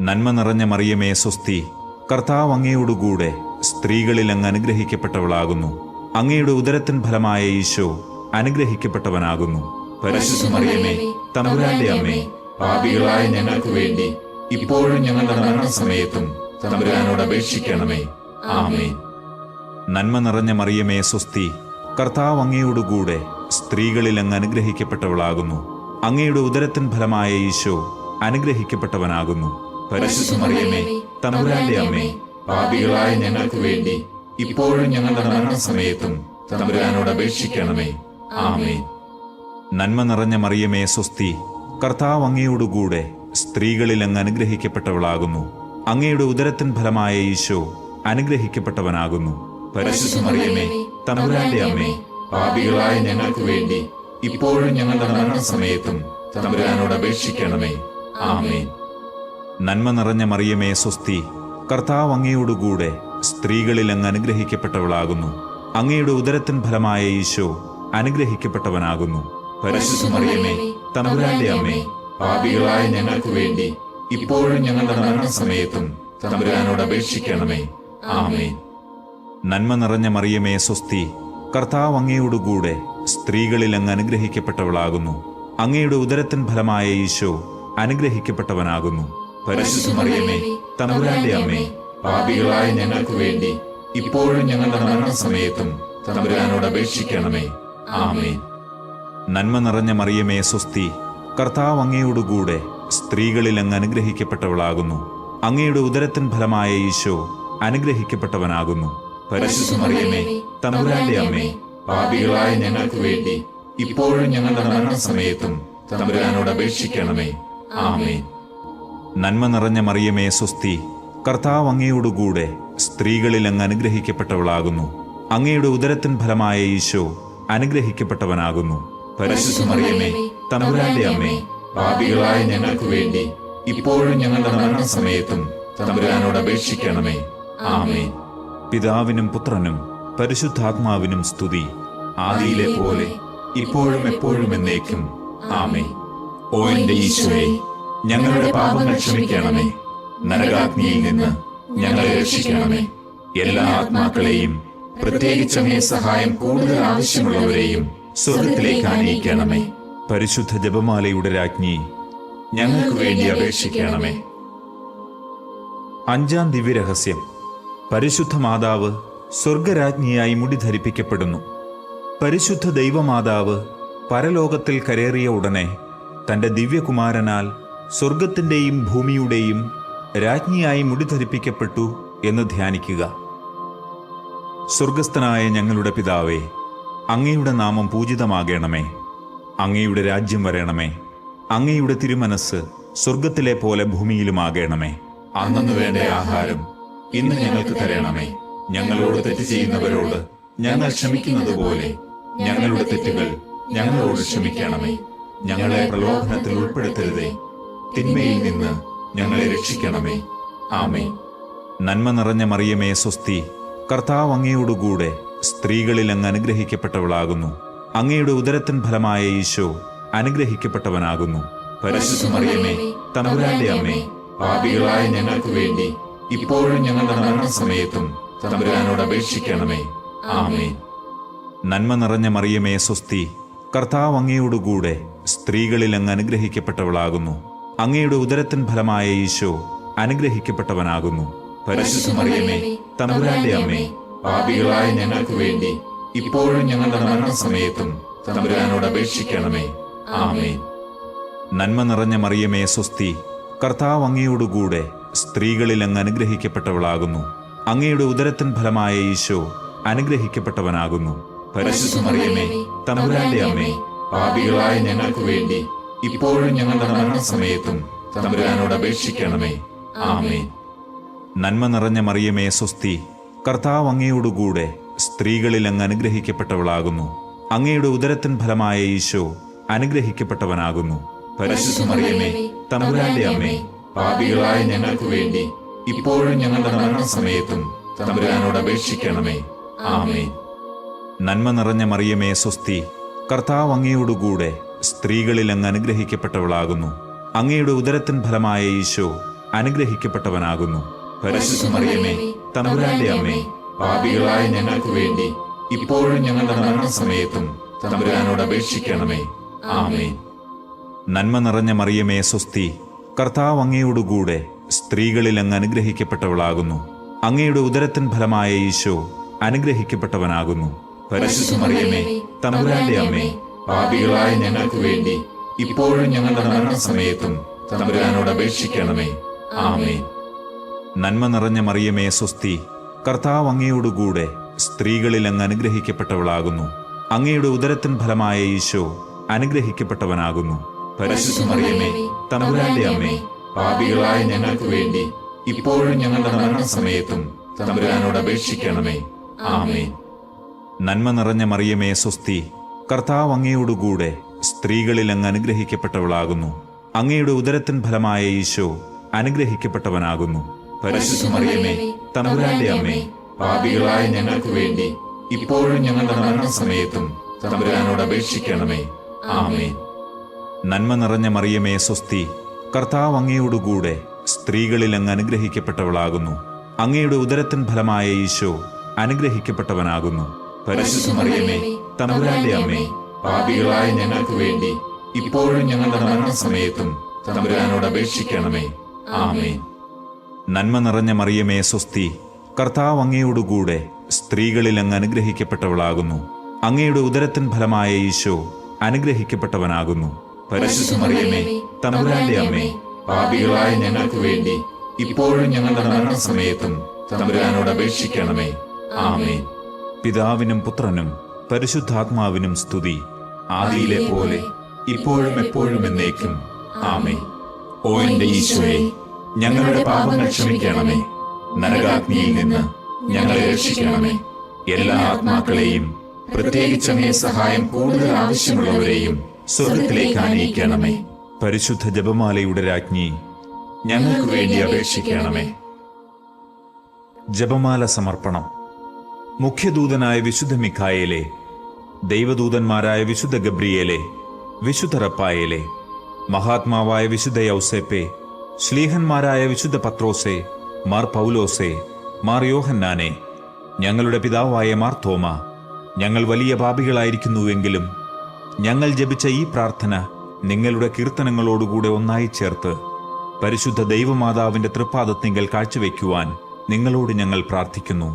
നന്മ നിറഞ്ഞ മറിയമേ, സ്വസ്തി. കർത്താവ് അങ്ങയോടുകൂടെ സ്ത്രീകളിൽ അങ്ങ് അനുഗ്രഹിക്കപ്പെട്ടവളാകുന്നു. അങ്ങയുടെ ഉദരത്തിൻ ഫലമായ ഈശോ അനുഗ്രഹിക്കപ്പെട്ടവനാകുന്നു. പരിശുദ്ധ മറിയമേ, തമ്പുരാന്റെ അമ്മേ, പാപികളായ ഞങ്ങൾക്ക് വേണ്ടി ഇപ്പോഴും ഞങ്ങളുടെ മരണസമയത്തും തമ്പുരാനോട് അപേക്ഷിക്കണമേ. ആമേൻ. നന്മ നിറഞ്ഞ മറിയമേ, സ്വസ്തി. കർത്താവ് അങ്ങയോടുകൂടെ സ്ത്രീകളിൽ അങ്ങ് അനുഗ്രഹിക്കപ്പെട്ടവളാകുന്നു. അങ്ങയുടെ ഉദരത്തിൻ ഫലമായ ഈശോ അനുഗ്രഹിക്കപ്പെട്ടവനാകുന്നു. പരിശുദ്ധ മറിയമേ, തമ്പുരാന്റെ അമ്മേ, പാപികളായ ഞങ്ങൾക്ക് വേണ്ടി ഇപ്പോഴും ഞങ്ങളുടെ മരണസമയത്തും തമ്പുരാനോട് അപേക്ഷിക്കണമേ. ആമേൻ. നന്മ നിറഞ്ഞ മറിയമേ, സ്വസ്തി. കർത്താവ് അങ്ങയോടുകൂടെ സ്ത്രീകളിൽ അങ്ങ് അനുഗ്രഹിക്കപ്പെട്ടവളാകുന്നു. അങ്ങയുടെ ഉദരത്തിൻ ഫലമായ ഈശോ അനുഗ്രഹിക്കപ്പെട്ടവനാകുന്നു. പരിശുദ്ധ മറിയമേ, തമ്പുരാന്റെ അമ്മേ, പാപികളായ ഞങ്ങൾക്ക് വേണ്ടി ഇപ്പോഴും ഞങ്ങളുടെ മരണസമയത്തും തമ്പുരാനോട് അപേക്ഷിക്കണമേ. ആമേൻ. നന്മ നിറഞ്ഞ മറിയമേ, സ്വസ്തി. കർത്താവ് അങ്ങയോടുകൂടെ സ്ത്രീകളിൽ അങ്ങ് അനുഗ്രഹിക്കപ്പെട്ടവളാകുന്നു. അങ്ങയുടെ ഉദരത്തിൻ ഫലമായ ഈശോ അനുഗ്രഹിക്കപ്പെട്ടവനാകുന്നു. പരിശുദ്ധ മറിയമേ, തമ്പുരാന്റെ അമ്മേ, പാപികളായ ഞങ്ങൾക്ക് വേണ്ടി ഇപ്പോഴും ഞങ്ങളുടെ മരണസമയത്തും തമ്പുരാനോട് അപേക്ഷിക്കണമേ. ആമേൻ. നന്മ നിറഞ്ഞ മറിയമേ സ്വസ്തി, കർത്താവ് അങ്ങയോടുകൂടെ സ്ത്രീകളിൽ അങ്ങ് അനുഗ്രഹിക്കപ്പെട്ടവളാകുന്നു. അങ്ങയുടെ ഉദരത്തിൻ ഫലമായ ഈശോ അനുഗ്രഹിക്കപ്പെട്ടവനാകുന്നു. പരിശുദ്ധ മറിയമേ, തമ്പുരാന്റെ അമ്മേ, പാപികളായ ഞങ്ങൾക്ക് വേണ്ടി ഇപ്പോഴും ഞങ്ങളുടെ മരണസമയത്തും തമ്പുരാനോട് അപേക്ഷിക്കണമേ. ആമേൻ. നന്മ നിറഞ്ഞ മറിയമേ സ്വസ്തി, കർത്താവ് അങ്ങയോടുകൂടെ സ്ത്രീകളിൽ അങ്ങ് അനുഗ്രഹിക്കപ്പെട്ടവളാകുന്നു. അങ്ങയുടെ ഉദരത്തിൻ ഫലമായ ഈശോ അനുഗ്രഹിക്കപ്പെട്ടവനാകുന്നു. പരിശുദ്ധ മറിയമേ, തമ്പുരാന്റെ അമ്മേ, പാപികളായ ഞങ്ങൾക്ക് വേണ്ടി ഇപ്പോഴും ഞങ്ങളുടെ മരണസമയത്തും തമ്പുരാനോട് അപേക്ഷിക്കണമേ. ആമേൻ. നന്മ നിറഞ്ഞ മറിയമേ സ്വസ്തി, കർത്താവ് അങ്ങയോടുകൂടെ സ്ത്രീകളിൽ അങ്ങ് അനുഗ്രഹിക്കപ്പെട്ടവളാകുന്നു. അങ്ങയുടെ ഉദരത്തിൻ ഫലമായ ഈശോ അനുഗ്രഹിക്കപ്പെട്ടവനാകുന്നു. പരിശുദ്ധ മറിയമേ, തമ്പുരാന്റെ അമ്മേ, പാപികളായ ഞങ്ങൾക്ക് വേണ്ടി ഇപ്പോഴും ഞങ്ങളുടെ മരണസമയത്തും തമ്പുരാനോട് അപേക്ഷിക്കണമേ. ആമേൻ. പിതാവിനും പുത്രനും പരിശുദ്ധാത്മാവിനും സ്തുതി, ആദിയിലെ പോലെ ഇപ്പോഴും എപ്പോഴും എന്നേക്കും. ആമേൻ. ഓ എന്റെ ഈശോയെ, ഞങ്ങളുടെ പാപങ്ങൾ ക്ഷമിക്കണമേ. നരകാഗ്നിയിൽ നിന്ന് ഞങ്ങളെ രക്ഷിക്കണമേ. എല്ലാ ആത്മാക്കളെയും, പ്രത്യേകിച്ച് അങ്ങേ സഹായം കൂടുതൽ ആവശ്യമുള്ളവരെയും സ്വർഗത്തിലേക്ക് ആനയിക്കണമേ. പരിശുദ്ധ ജപമാലയുടെ രാജ്ഞി, ഞങ്ങൾക്ക് വേണ്ടി അപേക്ഷിക്കണമേ. അഞ്ചാം ദിവ്യരഹസ്യം. പരിശുദ്ധ മാതാവ് സ്വർഗരാജ്ഞിയായി മുടി ധരിപ്പിക്കപ്പെടുന്നു. പരിശുദ്ധ ദൈവമാതാവ് പരലോകത്തിൽ കരേറിയ ഉടനെ തന്റെ ദിവ്യകുമാരനാൽ സ്വർഗത്തിന്റെയും ഭൂമിയുടെയും രാജ്ഞിയായി മുടി ധരിപ്പിക്കപ്പെട്ടു എന്ന് ധ്യാനിക്കുക. സ്വർഗസ്ഥനായ ഞങ്ങളുടെ പിതാവേ, അങ്ങയുടെ നാമം പൂജിതമാകണമേ. അങ്ങയുടെ രാജ്യം വരണമേ. അങ്ങയുടെ തിരുമനസ് സ്വർഗത്തിലെ പോലെ ഭൂമിയിലുമാകണമേ. അന്നു വേണ്ട ആഹാരം ഇന്ന് ഞങ്ങൾക്ക് തരണമേ. ഞങ്ങളോട് തെറ്റ് ചെയ്യുന്നവരോട് ഞങ്ങൾ ക്ഷമിക്കുന്നത് പോലെ ഞങ്ങളുടെ തെറ്റുകൾ ഞങ്ങളോട് ക്ഷമിക്കണമേ. ഞങ്ങളെ പ്രലോഭനത്തിൽ ഉൾപ്പെടുത്തരുതേ, തിന്മയിൽ നിന്ന് ഞങ്ങളെ രക്ഷിക്കണമേ. ആമേൻ. നന്മ നിറഞ്ഞ മറിയമേ സ്വസ്തി, കർത്താവ് അങ്ങയോടുകൂടെ സ്ത്രീകളിൽ അങ്ങ് അനുഗ്രഹിക്കപ്പെട്ടവളാകുന്നു. അങ്ങയുടെ ഉദരത്തിൻ ഫലമായ ഈശോ അനുഗ്രഹിക്കപ്പെട്ടവനാകുന്നു. പരിശുദ്ധ മറിയമേ, തമ്പുരാന്റെ അമ്മേ, പാപികളായ ഞങ്ങൾക്ക് വേണ്ടി ഇപ്പോഴും ഞങ്ങളുടെ മരണസമയത്തും തമ്പുരാനോട് അപേക്ഷിക്കണമേ. ആമേൻ. നന്മ നിറഞ്ഞ മറിയമേ സ്വസ്തി, കർത്താവ് അങ്ങയോടുകൂടെ സ്ത്രീകളിൽ അങ്ങ് അനുഗ്രഹിക്കപ്പെട്ടവളാകുന്നു. അങ്ങയുടെ ഉദരത്തിൻ ഫലമായ ഈശോ അനുഗ്രഹിക്കപ്പെട്ടവനാകുന്നു. പരിശുദ്ധ മറിയമേ, തമ്പുരാന്റെ അമ്മേ, പാപികളായ ഞങ്ങൾക്ക് വേണ്ടി ഇപ്പോഴും ഞങ്ങളുടെ മരണസമയത്തും തമ്പുരാനോട് അപേക്ഷിക്കണമേ. ആമേൻ. നന്മ നിറഞ്ഞ മറിയമേ സ്വസ്തി, കർത്താവ് അങ്ങയോടുകൂടെ സ്ത്രീകളിൽ അങ്ങ് അനുഗ്രഹിക്കപ്പെട്ടവളാകുന്നു. അങ്ങയുടെ ഉദരത്തിൻ ഫലമായ ഈശോ അനുഗ്രഹിക്കപ്പെട്ടവനാകുന്നു. പരിശുദ്ധ മറിയമേ, തമ്പുരാന്റെ അമ്മേ, പാപികളായ ഞങ്ങൾക്ക് വേണ്ടി ഇപ്പോഴും ഞങ്ങളുടെ മരണസമയത്തും തമ്പുരാനോട് അപേക്ഷിക്കണമേ. ആമേൻ. നന്മ നിറഞ്ഞ മറിയമേ സ്വസ്തി, കർത്താവ് അങ്ങയോടുകൂടെ സ്ത്രീകളിൽ അങ്ങ് അനുഗ്രഹിക്കപ്പെട്ടവളാകുന്നു. അങ്ങയുടെ ഉദരത്തിൻ ഫലമായ ഈശോ അനുഗ്രഹിക്കപ്പെട്ടവനാകുന്നു. പരിശുദ്ധ മറിയമേ, തമ്പുരാന്റെ അമ്മേ, പാപികളായ ഞങ്ങൾക്ക് വേണ്ടി ഇപ്പോഴും ഞങ്ങളുടെ മരണസമയത്തും തമ്പുരാനോട് അപേക്ഷിക്കണമേ. ആമേൻ. നന്മ നിറഞ്ഞ മറിയമേ സ്വസ്തി, കർത്താവ് അങ്ങയോടുകൂടെ സ്ത്രീകളിൽ അങ്ങ് അനുഗ്രഹിക്കപ്പെട്ടവളാകുന്നു. അങ്ങയുടെ ഉദരത്തിൻ ഫലമായ ഈശോ അനുഗ്രഹിക്കപ്പെട്ടവനാകുന്നു. പരിശുദ്ധ മറിയമേ, തമ്പുരാന്റെ അമ്മേ, പാപികളായ ഞങ്ങൾക്ക് വേണ്ടി ഇപ്പോഴും ഞങ്ങളുടെ മരണസമയത്തും തമ്പുരാനോട് അപേക്ഷിക്കണമേ. ആമേൻ. നന്മ നിറഞ്ഞ മറിയമേ സ്വസ്തി, കർത്താവ് അങ്ങയോടുകൂടെ സ്ത്രീകളിൽ അങ്ങ് അനുഗ്രഹിക്കപ്പെട്ടവളാകുന്നു. അങ്ങയുടെ ഉദരത്തിൻ ഫലമായ ഈശോ അനുഗ്രഹിക്കപ്പെട്ടവനാകുന്നു. പരിശുദ്ധ മറിയമേ, തമ്പുരാന്റെ അമ്മേ, പാപികളായ ഞങ്ങൾക്ക് വേണ്ടി ഇപ്പോഴും ഞങ്ങളുടെ മരണസമയത്തും തമ്പുരാനോട് അപേക്ഷിക്കണമേ. ആമേൻ. നന്മ നിറഞ്ഞ മറിയമേ സ്വസ്തി, കർത്താവ് അങ്ങയോടുകൂടെ സ്ത്രീകളിൽ അങ്ങ് അനുഗ്രഹിക്കപ്പെട്ടവളാകുന്നു. അങ്ങയുടെ ഉദരത്തിൻ ഫലമായ ഈശോ അനുഗ്രഹിക്കപ്പെട്ടവനാകുന്നു. പരിശുദ്ധ മറിയമേ, തമ്പുരാന്റെ അമ്മേ, പാപികളായ ഞങ്ങൾക്ക് വേണ്ടി ഇപ്പോഴും ഞങ്ങളുടെ മരണസമയത്തും തമ്പുരാനോട് അപേക്ഷിക്കണമേ. ആമേൻ. നന്മ നിറഞ്ഞ മറിയമേ സ്വസ്തി, കർത്താവ് അങ്ങയോടുകൂടെ സ്ത്രീകളിൽ അങ്ങ് അനുഗ്രഹിക്കപ്പെട്ടവളാകുന്നു. അങ്ങയുടെ ഉദരത്തിൻ ഫലമായ ഈശോ അനുഗ്രഹിക്കപ്പെട്ടവനാകുന്നു. പരിശുദ്ധ മറിയമേ, തമ്പുരാന്റെ അമ്മേ, പാപികളായ ഞങ്ങൾക്ക് വേണ്ടി ഇപ്പോഴും ഞങ്ങളുടെ മരണസമയത്തും തമ്പുരാനോട് അപേക്ഷിക്കണമേ. ആമേൻ. നന്മ നിറഞ്ഞ മറിയമേ സ്വസ്തി, കർത്താവ് അങ്ങയോടുകൂടെ സ്ത്രീകളിൽ അങ്ങ് അനുഗ്രഹിക്കപ്പെട്ടവളാകുന്നു. അങ്ങയുടെ ഉദരത്തിൻ ഫലമായ ഈശോ അനുഗ്രഹിക്കപ്പെട്ടവനാകുന്നു. പരിശുദ്ധ മറിയമേ, തമ്പുരാന്റെ അമ്മേ, പാപികളായ ഞങ്ങൾക്ക് വേണ്ടി ഇപ്പോഴും ഞങ്ങളുടെ മരണസമയത്തും തമ്പുരാനോട് അപേക്ഷിക്കണമേ. ആമേൻ. നന്മ നിറഞ്ഞ മറിയമേ സ്വസ്തി, കർത്താവ് അങ്ങയോടുകൂടെ സ്ത്രീകളിൽ അങ്ങ് അനുഗ്രഹിക്കപ്പെട്ടവളാകുന്നു. അങ്ങയുടെ ഉദരത്തിൻ ഫലമായ ഈശോ അനുഗ്രഹിക്കപ്പെട്ടവനാകുന്നു. പരിശുദ്ധ മറിയമേ, തമ്പുരാന്റെ അമ്മേ, പാപികളായ ഞങ്ങൾക്ക് വേണ്ടി ഇപ്പോഴും ഞങ്ങളുടെ മരണസമയത്തും തമ്പുരാനോട് അപേക്ഷിക്കണമേ. ആമേൻ. പിതാവിനും പുത്രനും പരിശുദ്ധാത്മാവിനും സ്തുതി, ആദിയിലെ പോലെ ഇപ്പോഴും എപ്പോഴും എന്നേക്കും. ആമേൻ. ഓ എന്റെ ഈശോയെ, ഞങ്ങളുടെ പാപങ്ങൾ ക്ഷമിക്കണമേ. നരകാഗ്നിയിൽ നിന്ന് ഞങ്ങളെ രക്ഷിക്കണമേ. എല്ലാ ആത്മാക്കളെയും, പ്രത്യേകിച്ച് അങ്ങേ സഹായം കൂടുതൽ ആവശ്യമുള്ളവരെയും സ്വർഗത്തിലേക്ക് ആനയിക്കണമേ. പരിശുദ്ധ ജപമാലയുടെ രാജ്ഞി, ഞങ്ങൾക്ക് വേണ്ടി അപേക്ഷിക്കണമേ. ജപമാല സമർപ്പണം. മുഖ്യദൂതനായ വിശുദ്ധ മിഖായേലെ, ദൈവദൂതന്മാരായ വിശുദ്ധ ഗബ്രിയേലെ, വിശുദ്ധ റപ്പായേലെ, മഹാത്മാവായ വിശുദ്ധ യൗസേപ്പെ, ശ്ലീഹന്മാരായ വിശുദ്ധ പത്രോസെ, മാർ പൗലോസെ, മാർ യോഹന്നാനെ, ഞങ്ങളുടെ പിതാവായ മാർ തോമ, ഞങ്ങൾ വലിയ പാപികളായിരിക്കുന്നുവെങ്കിലും ഞങ്ങൾ ജപിച്ച ഈ പ്രാർത്ഥന നിങ്ങളുടെ കീർത്തനങ്ങളോടുകൂടെ ഒന്നായി ചേർത്ത് പരിശുദ്ധ ദൈവമാതാവിന്റെ തൃപ്പാദത്തിങ്കൽ കാഴ്ചവെക്കുവാൻ നിങ്ങളോട് ഞങ്ങൾ പ്രാർത്ഥിക്കുന്നു.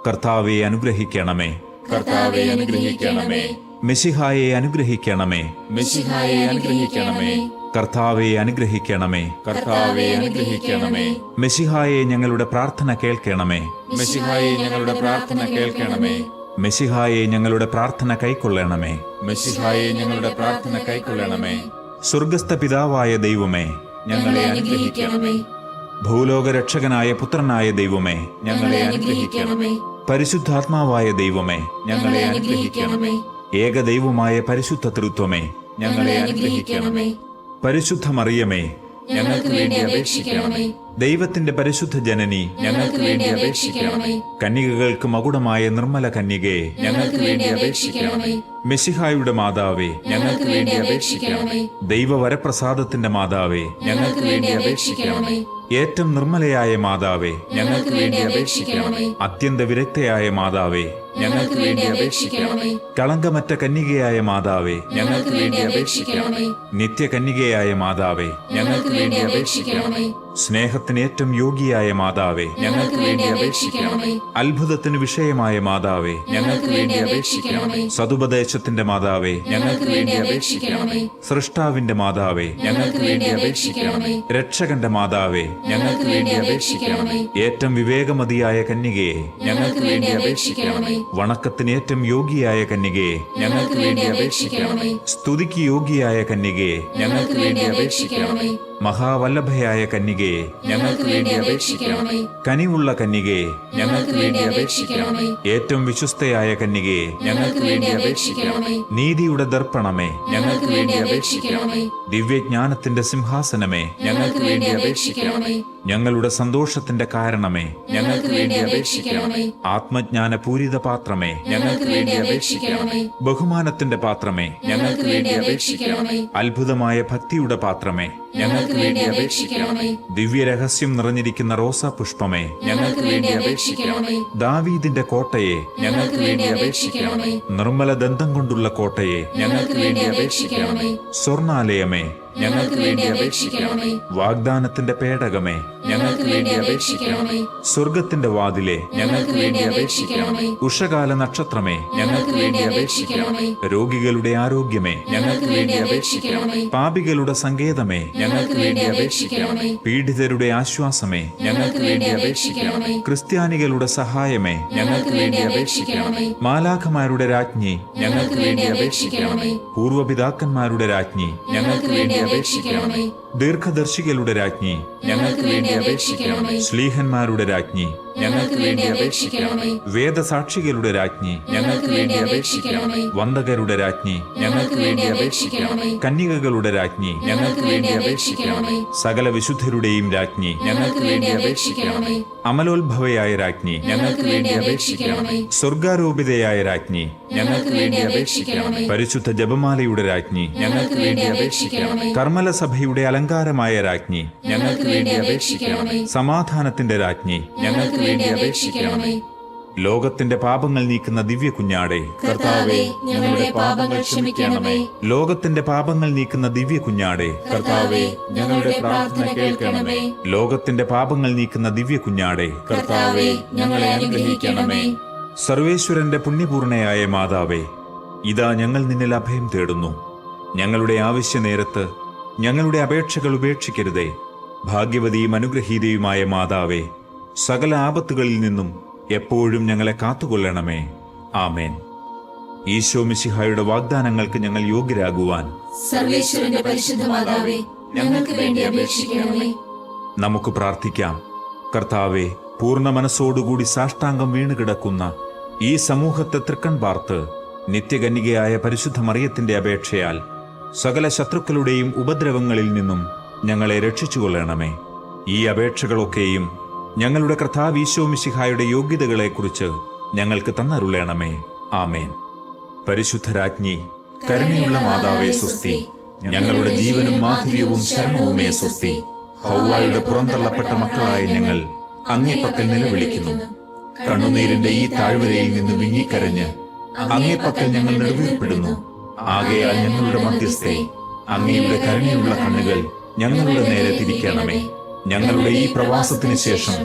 കർത്താവെ അനുഗ്രഹിക്കണമേ. കർത്താവെ അനുഗ്രഹിക്കണമേ. മെശിഹായെ അനുഗ്രഹിക്കണമേ. മെശിഹായെ അനുഗ്രഹിക്കണമേ. കർത്താവെ അനുഗ്രഹിക്കണമേ. കർത്താവെ അനുഗ്രഹിക്കണമേ. മെശിഹായെ ഞങ്ങളുടെ പ്രാർത്ഥന കേൾക്കണമേ. മെശിഹായെ ഞങ്ങളുടെ പ്രാർത്ഥന കേൾക്കണമേ. മെശിഹായെ ഞങ്ങളുടെ പ്രാർത്ഥന കൈക്കൊള്ളണമേ. മെശിഹായെ ഞങ്ങളുടെ പ്രാർത്ഥന കൈക്കൊള്ളണമേ. സ്വർഗസ്ഥ പിതാവായ ദൈവമേ, ഞങ്ങളെ അനുഗ്രഹിക്കണമേ. ഭൂലോകരക്ഷകനായ പുത്രനായ ദൈവമേ, ഞങ്ങളെ അനുഗ്രഹിക്കണമേ. പരിശുദ്ധാത്മാവായ ദൈവമേ, ഞങ്ങളെ അനുഗ്രഹിക്കണമേ. ഏകദൈവമായ പരിശുദ്ധ തൃത്വമേ, ഞങ്ങളെ അനുഗ്രഹിക്കണമേ. പരിശുദ്ധ മറിയമേ, ഞങ്ങൾക്ക് വേണ്ടി അപേക്ഷിക്കണമേ. ദൈവത്തിന്റെ പരിശുദ്ധ ജനനി, ഞങ്ങൾക്ക് വേണ്ടി അപേക്ഷിക്കണമേ. കന്യകകൾക്ക് മകുടമായ നിർമ്മല കന്യകേ, ഞങ്ങൾക്ക് വേണ്ടി അപേക്ഷിക്കണമേ. മെശിഹായുടെ മാതാവേ, ഞങ്ങൾക്ക് വേണ്ടി അപേക്ഷിക്കണമേ. ദൈവവരപ്രസാദത്തിന്റെ മാതാവേ, ഞങ്ങൾക്ക് വേണ്ടി അപേക്ഷിക്കണമേ. ഏറ്റവും നിർമ്മലയായ മാതാവേ, ഞങ്ങൾക്ക് വേണ്ടി അപേക്ഷിക്കണമേ. അത്യന്ത വിരക്തയായ മാതാവേ, ഞങ്ങൾക്ക് വേണ്ടി അപേക്ഷിക്കണമേ. കളങ്കമറ്റ കന്യകയായ മാതാവേ, ഞങ്ങൾക്ക് വേണ്ടി അപേക്ഷിക്കണമേ. നിത്യകന്യകയായ മാതാവേ, ഞങ്ങൾക്ക് വേണ്ടി അപേക്ഷിക്കണമേ. സ്നേഹത്തിന് ഏറ്റവും യോഗ്യയായ മാതാവേ, ഞങ്ങൾക്ക് വേണ്ടി അപേക്ഷിക്കണമേ. അത്ഭുതത്തിന് വിഷയമായ മാതാവേ, ഞങ്ങൾക്ക് വേണ്ടി അപേക്ഷിക്കണമേ. സതുപദേശത്തിന്റെ മാതാവേ, ഞങ്ങൾക്ക് വേണ്ടി അപേക്ഷിക്കണമേ. സൃഷ്ടാവിന്റെ മാതാവേ, ഞങ്ങൾക്ക് വേണ്ടി അപേക്ഷിക്കണമേ. രക്ഷകന്റെ മാതാവേ, ഞങ്ങൾക്ക് വേണ്ടി അപേക്ഷിക്കണമേ. ഏറ്റവും വിവേകമതിയായ കന്യകയെ, ഞങ്ങൾക്ക് വേണ്ടി അപേക്ഷിക്കണമേ. വണക്കത്തിന് ഏറ്റവും യോഗ്യയായ കന്യകയെ, ഞങ്ങൾക്ക് വേണ്ടി അപേക്ഷിക്കണമേ. സ്തുതിക്ക് യോഗ്യയായ കന്യകയെ, ഞങ്ങൾക്ക് വേണ്ടി അപേക്ഷിക്കണമേ. മഹാവല്ലഭയായ കന്യകയെ, ഞങ്ങൾക്ക് വേണ്ടി അപേക്ഷിക്കണമേ. കനിവുള്ള കന്യകയെ, ഞങ്ങൾക്ക് വേണ്ടി അപേക്ഷിക്കണമേ. ഏറ്റവും വിശ്വസ്തയായ കന്യകയെ, ഞങ്ങൾക്ക് വേണ്ടി അപേക്ഷിക്കണമേ. നീതിയുടെ ദർപ്പണമേ, ഞങ്ങൾക്ക് വേണ്ടി അപേക്ഷിക്കണമേ. ദിവ്യജ്ഞാനത്തിന്റെ സിംഹാസനമേ, ഞങ്ങൾക്ക് വേണ്ടി അപേക്ഷിക്കണമേ. ഞങ്ങളുടെ സന്തോഷത്തിന്റെ കാരണമേ, ഞങ്ങൾക്ക് വേണ്ടി അപേക്ഷിക്കണമേ. ആത്മജ്ഞാന പൂരിത പാത്രമേ, ഞങ്ങൾക്ക് വേണ്ടി അപേക്ഷിക്കണമേ. ബഹുമാനത്തിന്റെ പാത്രമേ, ഞങ്ങൾക്ക് വേണ്ടി അപേക്ഷിക്കണമേ. അത്ഭുതമായ ഭക്തിയുടെ പാത്രമേ, ഞങ്ങൾക്ക് വേണ്ടി അപേക്ഷിക്കണമേ. ദിവ്യരഹസ്യം നിറഞ്ഞിരിക്കുന്ന റോസാ പുഷ്പമേ, ഞങ്ങൾക്ക് വേണ്ടി അപേക്ഷിക്കണമേ. ദാവീദിന്റെ കോട്ടയെ, ഞങ്ങൾക്ക് വേണ്ടി അപേക്ഷിക്കണമേ. നിർമ്മല ദന്തം കൊണ്ടുള്ള കോട്ടയെ, ഞങ്ങൾക്ക് വേണ്ടി അപേക്ഷിക്കണമേ. സ്വർണാലയമേ, ഞങ്ങൾക്ക് വേണ്ടി അപേക്ഷിക്കണമേ. വാഗ്ദാനത്തിന്റെ പേടകമേ, ഞങ്ങൾക്ക് വേണ്ടി അപേക്ഷിക്കണമേ. സ്വർഗത്തിന്റെ വാതിലെ, ഞങ്ങൾക്ക് വേണ്ടി അപേക്ഷിക്കണമേ. ഉഷകാല നക്ഷത്രമേ, ഞങ്ങൾക്ക് വേണ്ടി അപേക്ഷിക്കണമേ. രോഗികളുടെ ആരോഗ്യമേ, ഞങ്ങൾക്ക് വേണ്ടി അപേക്ഷിക്കണമേ. പാപികളുടെ സങ്കേതമേ, ഞങ്ങൾക്ക് വേണ്ടി അപേക്ഷിക്കണമേ. പീഡിതരുടെ ആശ്വാസമേ, ഞങ്ങൾക്ക് വേണ്ടി അപേക്ഷിക്കണമേ. ക്രിസ്ത്യാനികളുടെ സഹായമേ, ഞങ്ങൾക്ക് വേണ്ടി അപേക്ഷിക്കണമേ. മാലാഖമാരുടെ രാജ്ഞി, ഞങ്ങൾക്ക് വേണ്ടി അപേക്ഷിക്കണമേ. പൂർവപിതാക്കന്മാരുടെ രാജ്ഞി, ഞങ്ങൾക്ക് വേണ്ടി അപേക്ഷിക്കണമേ. ദീർഘദർശികളുടെ രാജ്ഞി, ഞങ്ങൾക്ക് വേണ്ടി അപേക്ഷിക്കണമേ. ശ്ലീഹന്മാരുടെ രാജ്ഞി, ഞങ്ങൾക്ക് വേണ്ടി അപേക്ഷിക്കണമേ. വേദസാക്ഷികളുടെ രാജ്ഞി, ഞങ്ങൾക്ക് വേണ്ടി അപേക്ഷിക്കണമേ. വന്ദകരുടെ രാജ്ഞി, ഞങ്ങൾക്ക് വേണ്ടി അപേക്ഷിക്കണമേ. കന്യകകളുടെ രാജ്ഞി, ഞങ്ങൾക്ക് വേണ്ടി അപേക്ഷിക്കണമേ. സകല വിശുദ്ധരുടെയും രാജ്ഞി, ഞങ്ങൾക്ക് വേണ്ടി അപേക്ഷിക്കണമേ. അമലോത്ഭവയായ രാജ്ഞി, ഞങ്ങൾക്ക് വേണ്ടി അപേക്ഷിക്കണമേ. സ്വർഗാരോപിതയായ രാജ്ഞി, ഞങ്ങൾക്ക് വേണ്ടി അപേക്ഷിക്കണമേ. പരിശുദ്ധ ജപമാലയുടെ രാജ്ഞി, ഞങ്ങൾക്ക് വേണ്ടി അപേക്ഷിക്കണമേ. കർമ്മല സഭയുടെ അലങ്കാരമായ രാജ്ഞി, ഞങ്ങൾക്ക് വേണ്ടി അപേക്ഷിക്കണമേ. സമാധാനത്തിന്റെ രാജ്ഞി, ഞങ്ങൾക്ക് വേണ്ടി അപേക്ഷിക്കണമേ. ലോകത്തിന്റെ പാപങ്ങൾ നീക്കുന്ന ദിവ്യ കുഞ്ഞാടേ, കർത്താവേ, ഞങ്ങളുടെ പാപങ്ങൾ ക്ഷമിക്കണമേ. ലോകത്തിന്റെ പാപങ്ങൾ നീക്കുന്ന ദിവ്യ കുഞ്ഞാടേ, കർത്താവേ, ഞങ്ങളുടെ പ്രാർത്ഥന കേൾക്കണമേ. ലോകത്തിന്റെ പാപങ്ങൾ നീക്കുന്ന ദിവ്യ കുഞ്ഞാടേ, കർത്താവേ, ഞങ്ങളെ അനുഗ്രഹിക്കണമേ. സർവേശ്വരന്റെ പുണ്യപൂർണയായ മാതാവേ, ഇതാ ഞങ്ങൾ നിന്നിൽ അഭയം തേടുന്നു. ഞങ്ങളുടെ ആവശ്യ നേരത്ത് ഞങ്ങളുടെ അപേക്ഷകൾ ഉപേക്ഷിക്കരുതേ. ഭാഗ്യവതിയും അനുഗ്രഹീതയുമായ മാതാവേ, സകല ആപത്തുകളിൽ നിന്നും എപ്പോഴും ഞങ്ങളെ കാത്തുകൊള്ളണമേ. ആമേൻ. ഈശോ മിശിഹായുടെ വാഗ്ദാനങ്ങൾക്ക് ഞങ്ങൾ യോഗ്യരാകുവാൻ സർവേശ്വരന്റെ പരിശുദ്ധ മാതാവേ, ഞങ്ങൾക്ക് വേണ്ടി അപേക്ഷിക്കണമേ. നമുക്ക് പ്രാർത്ഥിക്കാം. കർത്താവെ, പൂർണ്ണ മനസ്സോടുകൂടി സാഷ്ടാംഗം വീണുകിടക്കുന്ന ഈ സമൂഹത്തെ തൃക്കൺ പാർത്ത് നിത്യകന്യകയായ പരിശുദ്ധ മറിയത്തിന്റെ അപേക്ഷയാൽ സകല ശത്രുക്കളുടെയും ഉപദ്രവങ്ങളിൽ നിന്നും ഞങ്ങളെ രക്ഷിച്ചുകൊള്ളണമേ. ഈ അപേക്ഷകളൊക്കെയും ഞങ്ങളുടെ കർത്താവ് ഈശോ മിശിഹായുടെ യോഗ്യതകളെക്കുറിച്ച് ഞങ്ങൾക്ക് തന്നരുളണമേ. ആമേൻ. പരിശുദ്ധരാജ്ഞി, കരുണയുള്ള മാതാവേ സ്വസ്തി. ഞങ്ങളുടെ ജീവനും മാധുര്യവും ശരണവുമേ സ്വസ്തി. ഹൗവായുടെ പുറന്തള്ളപ്പെട്ട മക്കളായ ഞങ്ങൾ അങ്ങേപ്പക്കൽ നിലവിളിക്കുന്നു. കണ്ണുനീരിന്റെ ഈ താഴ്വരയിൽ നിന്ന് വിങ്ങിക്കരഞ്ഞ് അങ്ങേപ്പക്കൽ ഞങ്ങൾ നെടുവീർപ്പെടുന്നു. ആകയാൽ ഞങ്ങളുടെ മധ്യസ്ഥേ, അങ്ങയുടെ കരുണയുള്ള കണ്ണുകൾ ഞങ്ങളുടെ നേരെ തിരിക്കണമേ. ഞങ്ങളുടെ ഈ പ്രവാസത്തിന് ശേഷം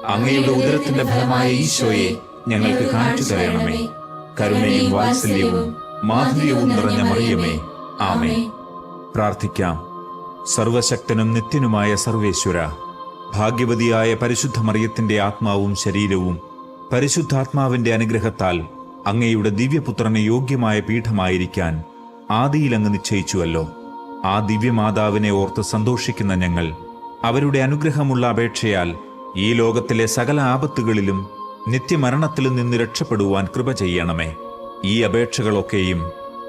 അങ്ങയുടെ ഉദരത്തിന്റെ ഫലമായ ഈശോയെ ഞങ്ങൾക്ക് കാണിച്ചു തരണമേ. കരുണയും വാത്സല്യവും മാധുര്യവും നിറഞ്ഞ മറിയമേ, ആമേൻ. പ്രാർത്ഥിക്കാം. സർവശക്തനും നിത്യനുമായ സർവേശ്വര, ഭാഗ്യവതിയായ പരിശുദ്ധ മറിയത്തിന്റെ ആത്മാവും ശരീരവും പരിശുദ്ധാത്മാവിന്റെ അനുഗ്രഹത്താൽ അങ്ങയുടെ ദിവ്യപുത്രന് യോഗ്യമായ പീഠമായിരിക്കാൻ ആദിയിൽ അങ്ങ് നിശ്ചയിച്ചുവല്ലോ. ആ ദിവ്യമാതാവിനെ ഓർത്ത് സന്തോഷിക്കുന്ന ഞങ്ങൾ അവരുടെ അനുഗ്രഹമുള്ള അപേക്ഷയാൽ ഈ ലോകത്തിലെ സകല ആപത്തുകളിലും നിത്യമരണത്തിലും നിന്ന് രക്ഷപ്പെടുവാൻ കൃപ ചെയ്യണമേ. ഈ അപേക്ഷകളൊക്കെയും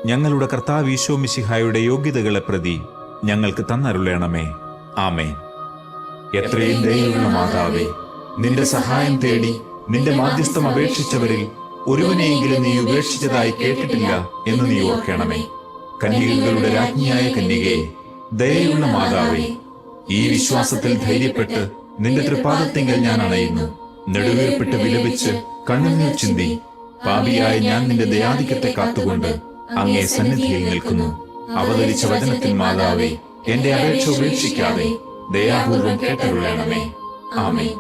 ഞങ്ങളുടെ കർത്താവ് ഈശോ മിശിഹായുടെ യോഗ്യതകളെ പ്രതി ഞങ്ങൾക്ക് തന്നരുളണമേ. ആമേൻ. എത്രയും ദയയുള്ള മാതാവേ, നിന്റെ സഹായം തേടി നിന്റെ മാധ്യസ്ഥം അപേക്ഷിച്ചവരിൽ ഒരുവനെയെങ്കിലും നീ ഉപേക്ഷിച്ചതായി കേട്ടിട്ടില്ല എന്ന് നീ ഓർക്കണമേ. കന്യകകളുടെ രാജ്ഞിയായ കന്യകേ, ദയയുള്ള മാതാവേ, ഈ വിശ്വാസത്തിൽ ധൈര്യപ്പെട്ട് നിന്റെ തൃപ്പാദത്തിങ്കൽ ഞാൻ അണയുന്നു. നെടുവീർപ്പിട്ട് വിലപിച്ച് കണ്ണുനീർ ചിന്തി പാപിയായ ഞാൻ നിന്റെ ദയാധിക്യത്തെ കാത്തുകൊണ്ട് അങ്ങേ സന്നിധിയിൽ നിൽക്കുന്നു. അവതരിച്ച വചനത്തിൽ മാതാവേ, എന്റെ അപേക്ഷ ഉപേക്ഷിക്കാതെ ദയാപൂർവം കേട്ടരുളണമേ. ആമേൻ.